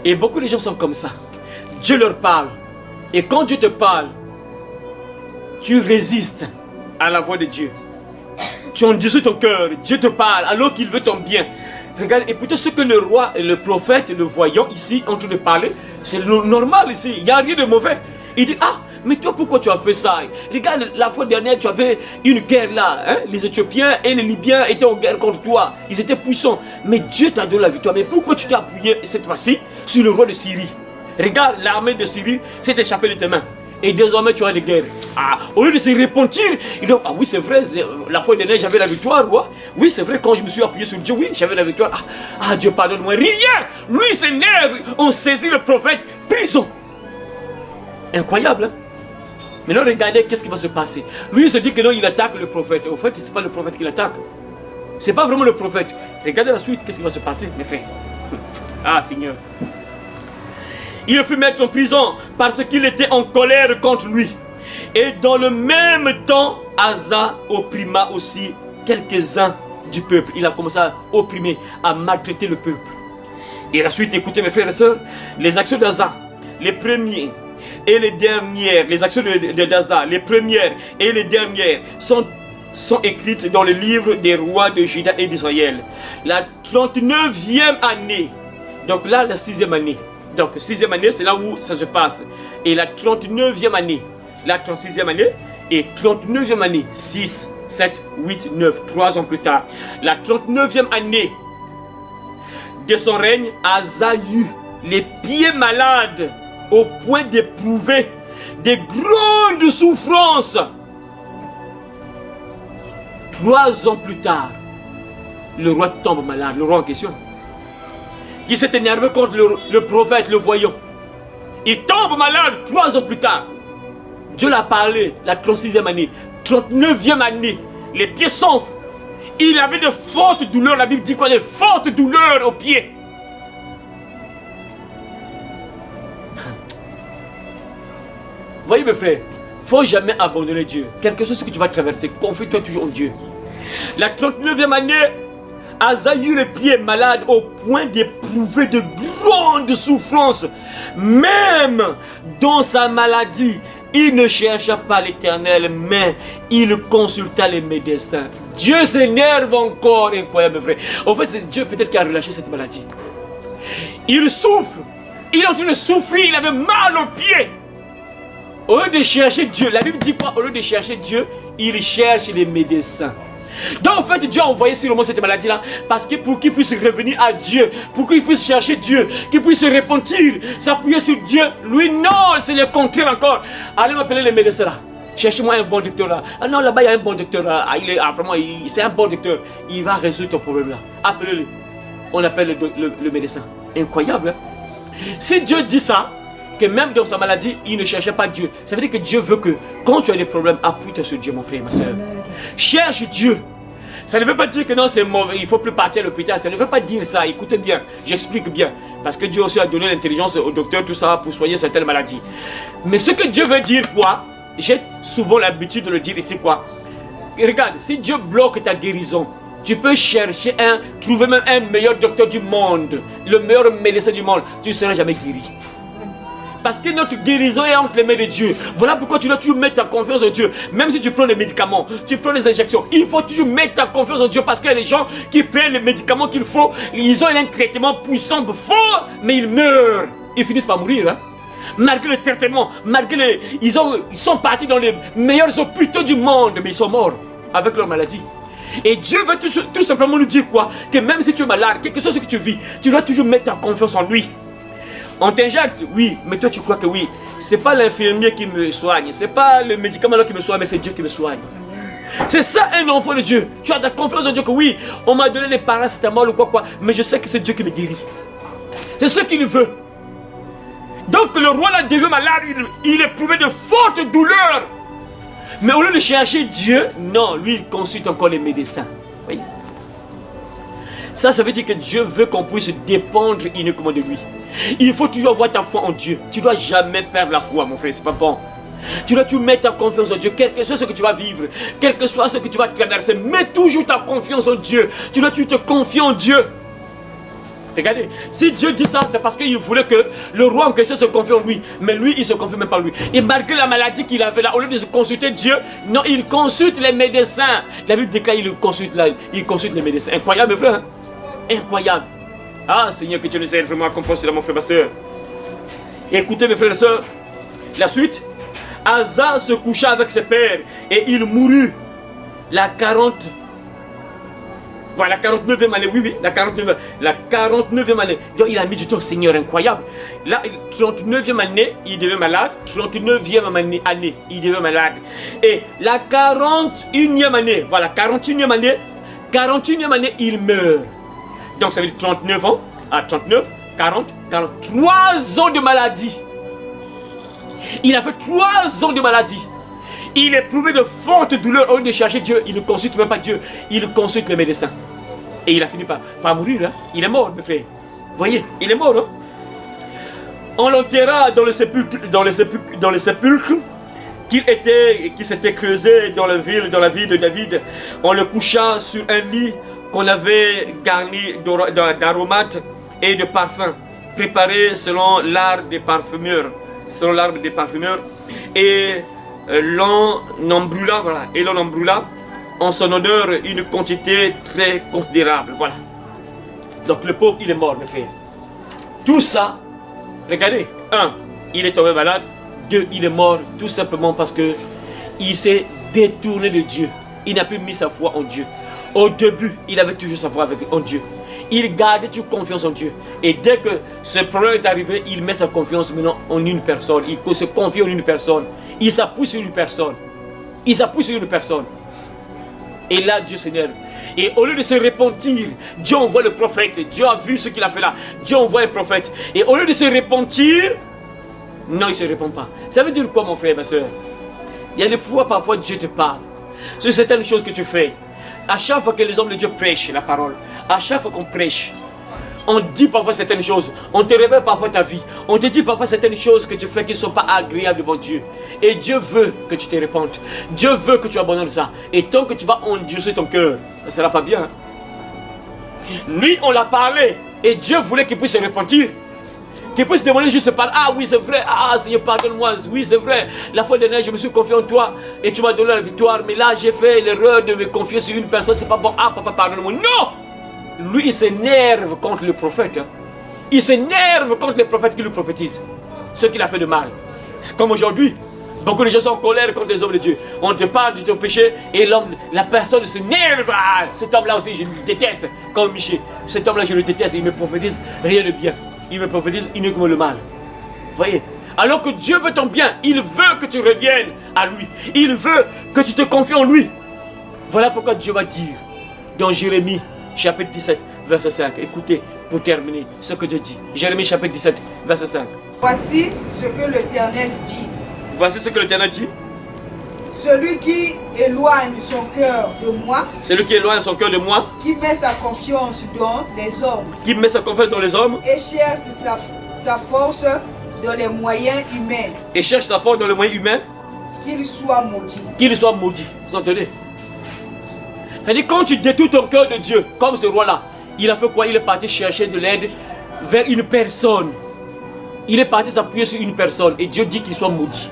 Et beaucoup de gens sont comme ça. Dieu leur parle. Et quand Dieu te parle, tu résistes à la voix de Dieu. Tu endurcis ton cœur. Dieu te parle alors qu'il veut ton bien. Regarde, écoutez ce que le roi et le prophète, le voyant ici, en train de parler. C'est normal ici. Il n'y a rien de mauvais. Il dit, ah, mais toi, pourquoi tu as fait ça? Regarde, la fois dernière, tu avais une guerre là. Hein? Les Éthiopiens et les Libyens étaient en guerre contre toi. Ils étaient puissants. Mais Dieu t'a donné la victoire. Mais pourquoi tu t'es appuyé cette fois-ci sur le roi de Syrie? Regarde, l'armée de Syrie s'est échappée de tes mains. Et désormais, tu as des guerres. Ah, au lieu de se repentir, il dit, ah oui, c'est vrai, la fois dernière, j'avais la victoire, roi. Oui, c'est vrai, quand je me suis appuyé sur Dieu, oui, j'avais la victoire. Ah, Dieu, pardonne-moi. Rien. Lui s'énerve. On saisit le prophète. Prison. Incroyable, hein? Maintenant, regardez qu'est-ce qui va se passer. Lui, il se dit que non, il attaque le prophète. Au fait, ce n'est pas le prophète qui l'attaque. Ce n'est pas vraiment le prophète. Regardez la suite, qu'est-ce qui va se passer, mes frères. Ah, Seigneur. Il le fit mettre en prison parce qu'il était en colère contre lui. Et dans le même temps, Asa opprima aussi quelques-uns du peuple. Il a commencé à opprimer, à maltraiter le peuple. Et la suite, écoutez mes frères et sœurs, les actions d'Asa, les premiers et les dernières, les actions d'Asa, les premières et les dernières sont écrites dans le livre des rois de Juda et d'Israël. La 39e année, donc là la 6e année, donc 6e année c'est là où ça se passe, et la 39e année, la 36e année et 39e année, 6, 7, 8, 9, 3 ans plus tard, la 39e année de son règne, Asa eut les pieds malades au point d'éprouver des grandes souffrances. 3 ans plus tard, le roi tombe malade, le roi en question, qui s'est énervé contre le prophète, le voyant. Il tombe malade 3 ans plus tard. Dieu l'a parlé, la 36e année, 39e année, les pieds s'enflent. Il avait de fortes douleurs, la Bible dit quoi? De fortes douleurs aux pieds. Voyez mes frères, il ne faut jamais abandonner Dieu. Quel que soit ce que tu vas traverser, confie-toi toujours en Dieu. La 39e année, Asa eut les pieds malades au point d'éprouver de grandes souffrances. Même dans sa maladie, il ne chercha pas l'Éternel, mais il consulta les médecins. Dieu s'énerve encore, incroyable frère. En fait, c'est Dieu peut-être qui a relâché cette maladie. Il souffre. Il est en train de souffrir, il avait mal aux pieds. Au lieu de chercher Dieu, la Bible dit quoi? Au lieu de chercher Dieu, il cherche les médecins. Donc en fait, Dieu a envoyé sur le monde cette maladie-là parce que pour qu'il puisse revenir à Dieu, pour qu'il puisse chercher Dieu, qu'il puisse se repentir, s'appuyer sur Dieu. Lui, non, c'est le contraire encore. Allez m'appeler les médecins là. Cherchez-moi un bon docteur là. Ah non, là-bas il y a un bon docteur là. Vraiment, c'est un bon docteur. Il va résoudre ton problème là. Appelez-le. On appelle le médecin. Incroyable, hein? Si Dieu dit ça, que même dans sa maladie, il ne cherchait pas Dieu. Ça veut dire que Dieu veut que quand tu as des problèmes, appuie-toi sur Dieu, mon frère et ma soeur. Cherche Dieu. Ça ne veut pas dire que non, c'est mauvais, il ne faut plus partir à l'hôpital. Ça ne veut pas dire ça. Écoutez bien, j'explique bien. Parce que Dieu aussi a donné l'intelligence au docteur, tout ça, pour soigner certaines maladies. Mais ce que Dieu veut dire, quoi? J'ai souvent l'habitude de le dire ici, quoi? Regarde, si Dieu bloque ta guérison, tu peux chercher trouver même un meilleur docteur du monde, le meilleur médecin du monde, tu ne seras jamais guéri. Parce que notre guérison est entre les mains de Dieu. Voilà pourquoi tu dois toujours mettre ta confiance en Dieu. Même si tu prends les médicaments, tu prends les injections, il faut toujours mettre ta confiance en Dieu. Parce qu'il y a des gens qui prennent les médicaments qu'il faut, ils ont un traitement puissant, fort, mais ils meurent. Ils finissent par mourir. Hein? Malgré le traitement, malgré ils sont partis dans les meilleurs hôpitaux du monde, mais ils sont morts avec leur maladie. Et Dieu veut tout simplement nous dire quoi? Que même si tu es malade, quel que soit ce que tu vis, tu dois toujours mettre ta confiance en lui. On t'injecte, oui, mais toi tu crois que oui. C'est pas l'infirmier qui me soigne, c'est pas le médicament là qui me soigne, mais c'est Dieu qui me soigne. C'est ça un enfant de Dieu. Tu as de la confiance en Dieu que oui, on m'a donné des paracétamol ou quoi, mais je sais que c'est Dieu qui me guérit. C'est ce qu'il veut. Donc le roi là devient malade, il éprouvait de fortes douleurs. Mais au lieu de chercher Dieu, non, lui il consulte encore les médecins. Voyez? Ça veut dire que Dieu veut qu'on puisse dépendre uniquement de lui. Il faut toujours avoir ta foi en Dieu. Tu ne dois jamais perdre la foi, mon frère, c'est pas bon. Tu dois toujours mettre ta confiance en Dieu, quel que soit ce que tu vas vivre, quel que soit ce que tu vas traverser, mets toujours ta confiance en Dieu. Tu dois toujours te confier en Dieu. Regardez, si Dieu dit ça, c'est parce qu'il voulait que le roi en question se confie en lui. Mais lui, il ne se confie même pas en lui. Et malgré la maladie qu'il avait là, au lieu de consulter Dieu, non, il consulte les médecins. La Bible déclare qu'il consulte les médecins. Incroyable, mes frères. Hein? Incroyable. Ah, Seigneur, que tu nous aides vraiment à comprendre cela, mon frère, ma soeur. Écoutez, mes frères et sœurs, la suite. Asa se coucha avec ses pères et il mourut la 49e année, oui, la 49e année. Donc il a mis du temps, Seigneur, incroyable. Là, 39e année, il devait malade. 39e année, il devait malade. Et la 41e année, voilà, 41e année, il meurt. Donc ça veut dire 39 ans, à 39, 40, 3 ans de maladie. Il a fait 3 ans de maladie. Il éprouvait de fortes douleurs. Au lieu de chercher Dieu, il ne consulte même pas Dieu. Il consulte les médecins. Et il a fini par mourir. Hein? Il est mort, mes frères. Vous voyez, il est mort. Hein? On l'enterra dans le sépulcre, qui s'était creusé dans la ville de David. On le coucha sur un lit qu'on avait garni d'aromates et de parfums, préparés selon l'art des parfumeurs. Et l'on en brûla, voilà, en son honneur une quantité très considérable, voilà. Donc le pauvre, il est mort, mes frères. Tout ça, regardez, 1, il est tombé malade. 2, il est mort tout simplement parce que il s'est détourné de Dieu. Il n'a plus mis sa foi en Dieu. Au début, il avait toujours sa foi en Dieu. Il gardait toujours confiance en Dieu. Et dès que ce problème est arrivé, il met sa confiance maintenant en une personne. Il se confie en une personne. Il s'appuie sur une personne. Et là, Dieu s'énerve. Et au lieu de se repentir, Dieu envoie le prophète. Dieu a vu ce qu'il a fait là. Dieu envoie un prophète. Et au lieu de se repentir, non, il ne se répand pas. Ça veut dire quoi, mon frère, ma soeur? Il y a des fois, parfois, Dieu te parle sur certaines choses que tu fais. À chaque fois que les hommes de Dieu prêchent la parole, à chaque fois qu'on prêche, on dit parfois certaines choses, on te révèle parfois ta vie, on te dit parfois certaines choses que tu fais qui ne sont pas agréables devant Dieu. Et Dieu veut que tu te répandes, Dieu veut que tu abandonnes ça. Et tant que tu vas endurcir ton cœur, ça ne sera pas bien. Lui, on l'a parlé, et Dieu voulait qu'il puisse se repentir. Qu'il puisse demander juste par ah oui c'est vrai, ah Seigneur pardonne-moi, oui c'est vrai, la fois dernière je me suis confié en toi et tu m'as donné la victoire, mais là j'ai fait l'erreur de me confier sur une personne, c'est pas bon, ah papa pardonne-moi, non. Lui il s'énerve contre le prophète, hein. Il s'énerve contre les prophètes qui lui prophétisent ce qu'il a fait de mal. C'est comme aujourd'hui, beaucoup de gens sont en colère contre les hommes de Dieu. On te parle de ton péché et la personne s'énerve, ah, cet homme là aussi je le déteste, comme Michel, cet homme là je le déteste, il me prophétise rien de bien. Il me prophétise uniquement le mal. Voyez? Alors que Dieu veut ton bien. Il veut que tu reviennes à lui. Il veut que tu te confies en lui. Voilà pourquoi Dieu va dire dans Jérémie chapitre 17 verset 5. Écoutez pour terminer ce que Dieu dit. Jérémie chapitre 17 verset 5. Voici ce que l'Éternel dit. Voici ce que l'Éternel dit. Celui qui éloigne son cœur de moi. Celui qui éloigne son cœur de moi. Qui met sa confiance dans les hommes. Qui met sa confiance dans les hommes. Et cherche sa force dans les moyens humains. Et cherche sa force dans les moyens humains. Qu'il soit maudit. Qu'il soit maudit. Vous entendez? C'est-à-dire quand tu détournes ton cœur de Dieu, comme ce roi-là, il a fait quoi? Il est parti chercher de l'aide vers une personne. Il est parti s'appuyer sur une personne. Et Dieu dit qu'il soit maudit.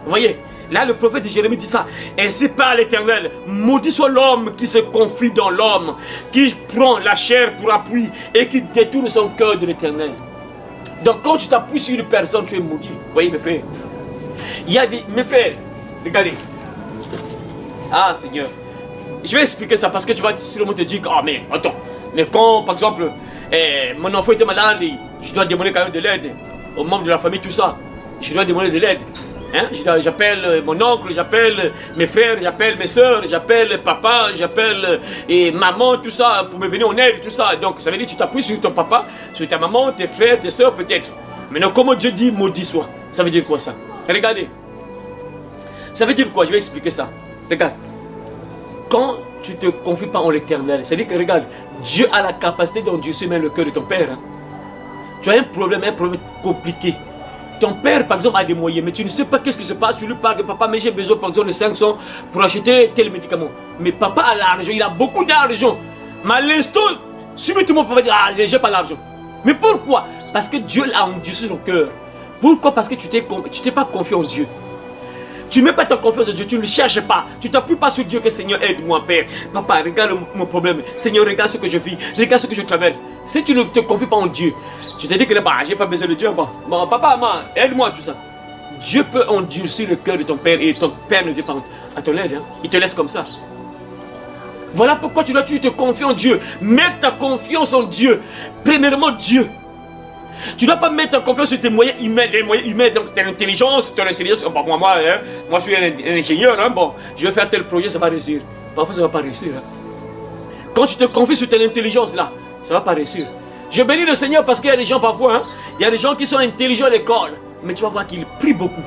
Vous voyez? Là, le prophète de Jérémie dit ça. Ainsi parle l'Éternel. Maudit soit l'homme qui se confie dans l'homme, qui prend la chair pour appui et qui détourne son cœur de l'Éternel. Donc, quand tu t'appuies sur une personne, tu es maudit. Vous voyez, mes frères? Il y a des... Mes frères, regardez. Ah, Seigneur. Je vais expliquer ça parce que tu vas sûrement te dire que, ah, mais attends. Mais quand, par exemple, mon enfant était malade, je dois demander quand même de l'aide aux membres de la famille, tout ça. Je dois demander de l'aide. Hein? J'appelle mon oncle, j'appelle mes frères, j'appelle mes soeurs, j'appelle papa, j'appelle maman, tout ça, pour me venir en aide, tout ça. Donc ça veut dire que tu t'appuies sur ton papa, sur ta maman, tes frères, tes soeurs peut-être. Maintenant, comment Dieu dit maudit soit, ça veut dire quoi ça? Regardez. Ça veut dire quoi? Je vais expliquer ça. Regarde. Quand tu te confies pas en l'Éternel, c'est-à-dire que regarde, Dieu a la capacité d'endurcir même le cœur de ton père. Hein. Tu as un problème compliqué. Ton père, par exemple, a des moyens, mais tu ne sais pas qu'est-ce qui se passe. Tu lui parles de papa, mais j'ai besoin, par exemple, de 500 pour acheter tel médicament. Mais papa a l'argent, il a beaucoup d'argent. Mais à l'instant, subitement, papa dit, ah, j'ai pas l'argent. Mais pourquoi? Parce que Dieu l'a endurci ton cœur. Pourquoi? Parce que tu t'es pas confié en Dieu. Tu ne mets pas ta confiance en Dieu, tu ne le cherches pas. Tu t'appuies pas sur Dieu que Seigneur aide-moi, Père. Papa, regarde mon problème. Seigneur, regarde ce que je vis. Regarde ce que je traverse. Si tu ne te confies pas en Dieu, tu te dis que bah, j'ai pas besoin de Dieu. Bon, papa, maman, aide-moi tout ça. Dieu peut endurcir le cœur de ton père et ton père ne vient pas à ton aide. Hein. Il te laisse comme ça. Voilà pourquoi tu te confies en Dieu. Mets ta confiance en Dieu. Premièrement, Dieu. Tu ne dois pas mettre ta confiance sur tes moyens humains, les moyens humains, donc ton intelligence, oh, bah, moi, je suis un ingénieur, hein, bon, je vais faire tel projet, ça va réussir. Parfois, ça ne va pas réussir. Hein. Quand tu te confies sur ton intelligence, là, ça ne va pas réussir. Je bénis le Seigneur parce qu'il y a des gens parfois, hein, il y a des gens qui sont intelligents à l'école, mais tu vas voir qu'il prie beaucoup.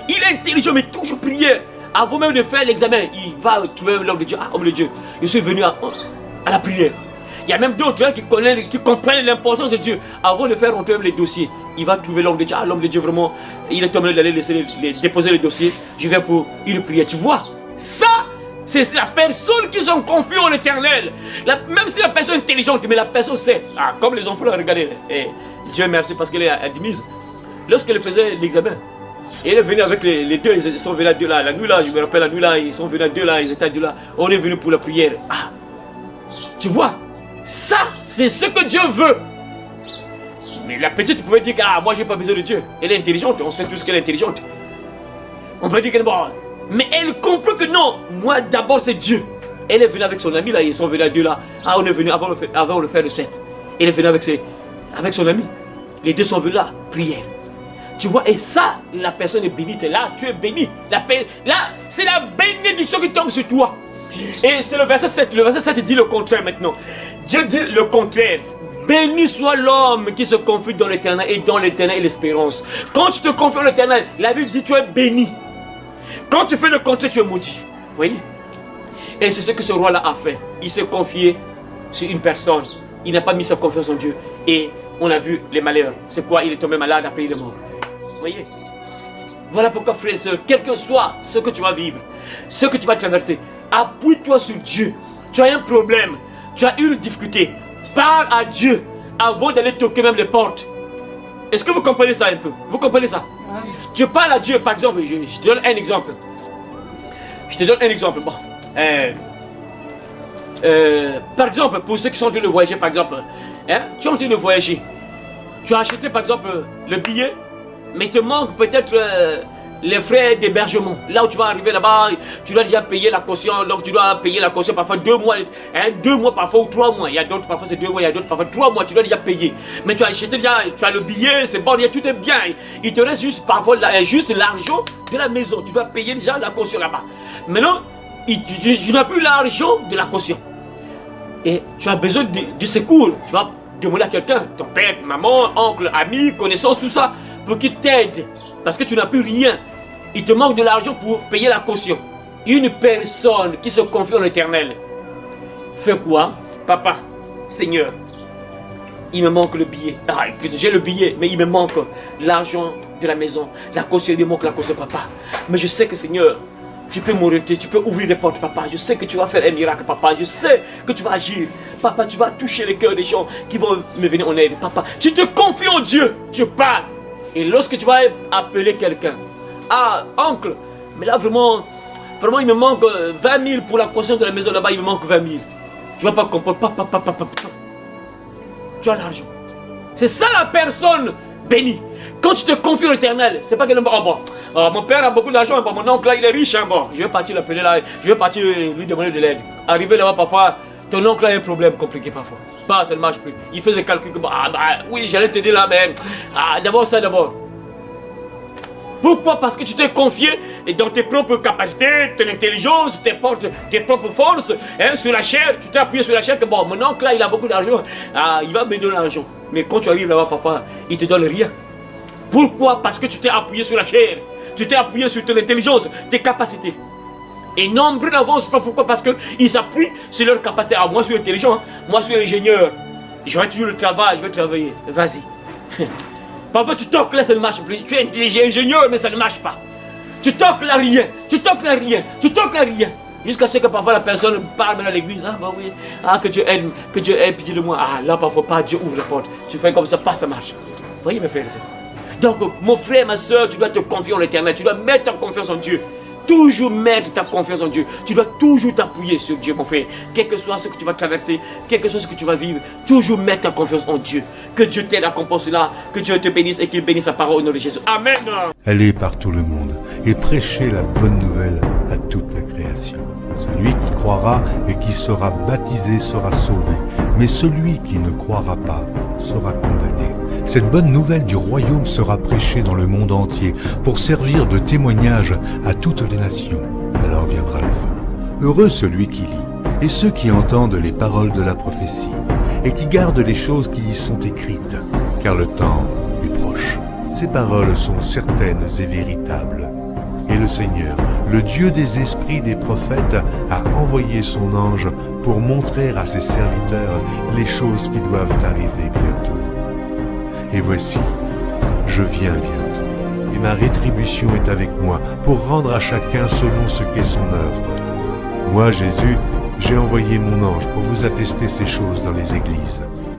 Il est intelligent, mais toujours prier. Avant même de faire l'examen, il va trouver l'homme de Dieu. Ah, homme de Dieu, je suis venu à la prière. Il y a même d'autres qui comprennent l'importance de Dieu. Avant de faire rentrer les dossiers, il va trouver l'homme de Dieu. Ah, l'homme de Dieu, vraiment, il est tombé d'aller déposer les dossiers. Je viens pour une prière. Tu vois, ça, c'est la personne qui sont confiés en l'Éternel. Même si la personne est intelligente, mais la personne sait. Ah, comme les enfants, là, regardez. Et Dieu merci parce qu'elle est admise. Lorsqu'elle faisait l'examen, et elle est venue avec les deux, ils sont venus à deux là. La nuit là, je me rappelle la nuit là, ils sont venus à deux là, ils étaient à deux là. On est venu pour la prière. Ah, tu vois. Ça, c'est ce que Dieu veut. Mais la petite pouvait dire que ah, moi, j'ai pas besoin de Dieu. Elle est intelligente, on sait tous qu'elle est intelligente. On peut dire qu'elle est bonne. Mais elle comprend que non, moi d'abord c'est Dieu. Elle est venue avec son ami là, ils sont venus à deux là. Ah, on est venu avant le faire le 7. Elle est venue avec son ami. Les deux sont venus là, prière. Tu vois, et ça, la personne est bénie. Tu es là, tu es béni. Là, c'est la bénédiction qui tombe sur toi. Et c'est le verset 7. Le verset 7 dit le contraire maintenant. Dieu dit le contraire. Béni soit l'homme qui se confie dans l'Éternel et dans l'Éternel et l'espérance. Quand tu te confies en l'Éternel, la Bible dit tu es béni. Quand tu fais le contraire, tu es maudit. Vous voyez? Et c'est ce que ce roi-là a fait. Il s'est confié sur une personne. Il n'a pas mis sa confiance en Dieu. Et on a vu les malheurs. C'est quoi? Il est tombé malade, après il est mort. Vous voyez? Voilà pourquoi, frères et sœurs, quel que soit ce que tu vas vivre, ce que tu vas traverser, appuie-toi sur Dieu. Tu as un problème, tu as une difficulté. Parle à Dieu avant d'aller toquer même les portes. Est-ce que vous comprenez ça un peu? Vous comprenez ça? Tu parles à Dieu, par exemple, je te donne un exemple. Je te donne un exemple. Bon. Par exemple, pour ceux qui sont en train de voyager, par exemple, hein, tu es en train de voyager. Tu as acheté, par exemple, le billet, mais il te manque peut-être les frais d'hébergement. Là où tu vas arriver là-bas, tu dois déjà payer la caution. Donc tu dois payer la caution parfois 2 mois, hein, 2 mois parfois ou 3 mois. Il y a d'autres parfois c'est 2 mois, il y a d'autres parfois 3 mois. Tu dois déjà payer. Mais tu as acheté déjà, tu as le billet, c'est bon, tout est bien. Il te reste juste parfois juste l'argent de la maison. Tu dois payer déjà la caution là-bas. Maintenant, tu n'as plus l'argent de la caution. Et tu as besoin de secours. Tu vas demander à quelqu'un, ton père, maman, oncle, ami, connaissance, tout ça, pour qu'il t'aide. Parce que tu n'as plus rien. Il te manque de l'argent pour payer la caution. Une personne qui se confie en l'Éternel fait quoi? Papa, Seigneur, il me manque le billet. Ah, j'ai le billet, mais il me manque l'argent de la maison. La caution, il me manque la caution, papa. Mais je sais que, Seigneur, tu peux m'orienter, tu peux ouvrir des portes, papa. Je sais que tu vas faire un miracle, papa. Je sais que tu vas agir. Papa, tu vas toucher le cœur des gens qui vont me venir en aide. Papa, tu te confies en Dieu. Tu parles. Et lorsque tu vas appeler quelqu'un, ah, oncle, mais là vraiment, il me manque 20 000 pour la caution de la maison là-bas, il me manque 20 000. Tu vas pas comprendre, papa. Tu as l'argent. C'est ça la personne bénie. Quand tu te confies à l'Éternel, c'est pas que mon père a beaucoup d'argent, mon oncle là il est riche, hein, bon, je vais partir l'appeler là, je vais partir lui demander de l'aide. Arrivé là-bas parfois, ton oncle a un problème compliqué parfois. Pas, ça ne marche plus. Il fait des calculs que oui, j'allais t'aider là, mais d'abord ça d'abord. Pourquoi? Parce que tu t'es confié dans tes propres capacités, ton intelligence, tes propres forces, hein, sur la chair. Tu t'es appuyé sur la chair que bon, mon oncle là, il a beaucoup d'argent. Il va me donner l'argent. Mais quand tu arrives là-bas, parfois, il te donne rien. Pourquoi? Parce que tu t'es appuyé sur la chair. Tu t'es appuyé sur ton intelligence, tes capacités. Et nombreux n'avancent pas. Pourquoi? Parce qu'ils s'appuient sur leur capacité. Ah, moi, je suis intelligent. Moi, je suis ingénieur. J'aurais toujours le travail. Je vais travailler. Vas-y. Parfois, tu toques là, ça ne marche plus. Tu es intelligent, ingénieur, mais ça ne marche pas. Tu toques là, rien. Tu toques là, rien. Tu toques là, rien. Jusqu'à ce que parfois la personne parle dans l'église. Ah, bah oui. Ah, que Dieu aide pitié de moi. Ah, là, parfois pas. Dieu ouvre la porte. Tu fais comme ça, pas, ça marche. Voyez, mes frères et sœurs. Donc, mon frère, ma soeur, tu dois te confier en l'éternel. Tu dois mettre ta confiance en Dieu. Toujours mettre ta confiance en Dieu. Tu dois toujours t'appuyer sur Dieu, mon frère. Quel que soit ce que tu vas traverser, quel que soit ce que tu vas vivre, toujours mettre ta confiance en Dieu. Que Dieu t'aide à comprendre cela. Que Dieu te bénisse et qu'il bénisse sa parole au nom de Jésus. Amen. Allez par tout le monde et prêchez la bonne nouvelle à toute la création. Celui qui croira et qui sera baptisé sera sauvé, mais celui qui ne croira pas sera condamné. Cette bonne nouvelle du royaume sera prêchée dans le monde entier pour servir de témoignage à toutes les nations. Alors viendra la fin. Heureux celui qui lit et ceux qui entendent les paroles de la prophétie et qui gardent les choses qui y sont écrites, car le temps est proche. Ces paroles sont certaines et véritables. Et le Seigneur, le Dieu des esprits des prophètes, a envoyé son ange pour montrer à ses serviteurs les choses qui doivent arriver bientôt. Et voici, je viens bientôt, et ma rétribution est avec moi pour rendre à chacun selon ce qu'est son œuvre. Moi, Jésus, j'ai envoyé mon ange pour vous attester ces choses dans les églises.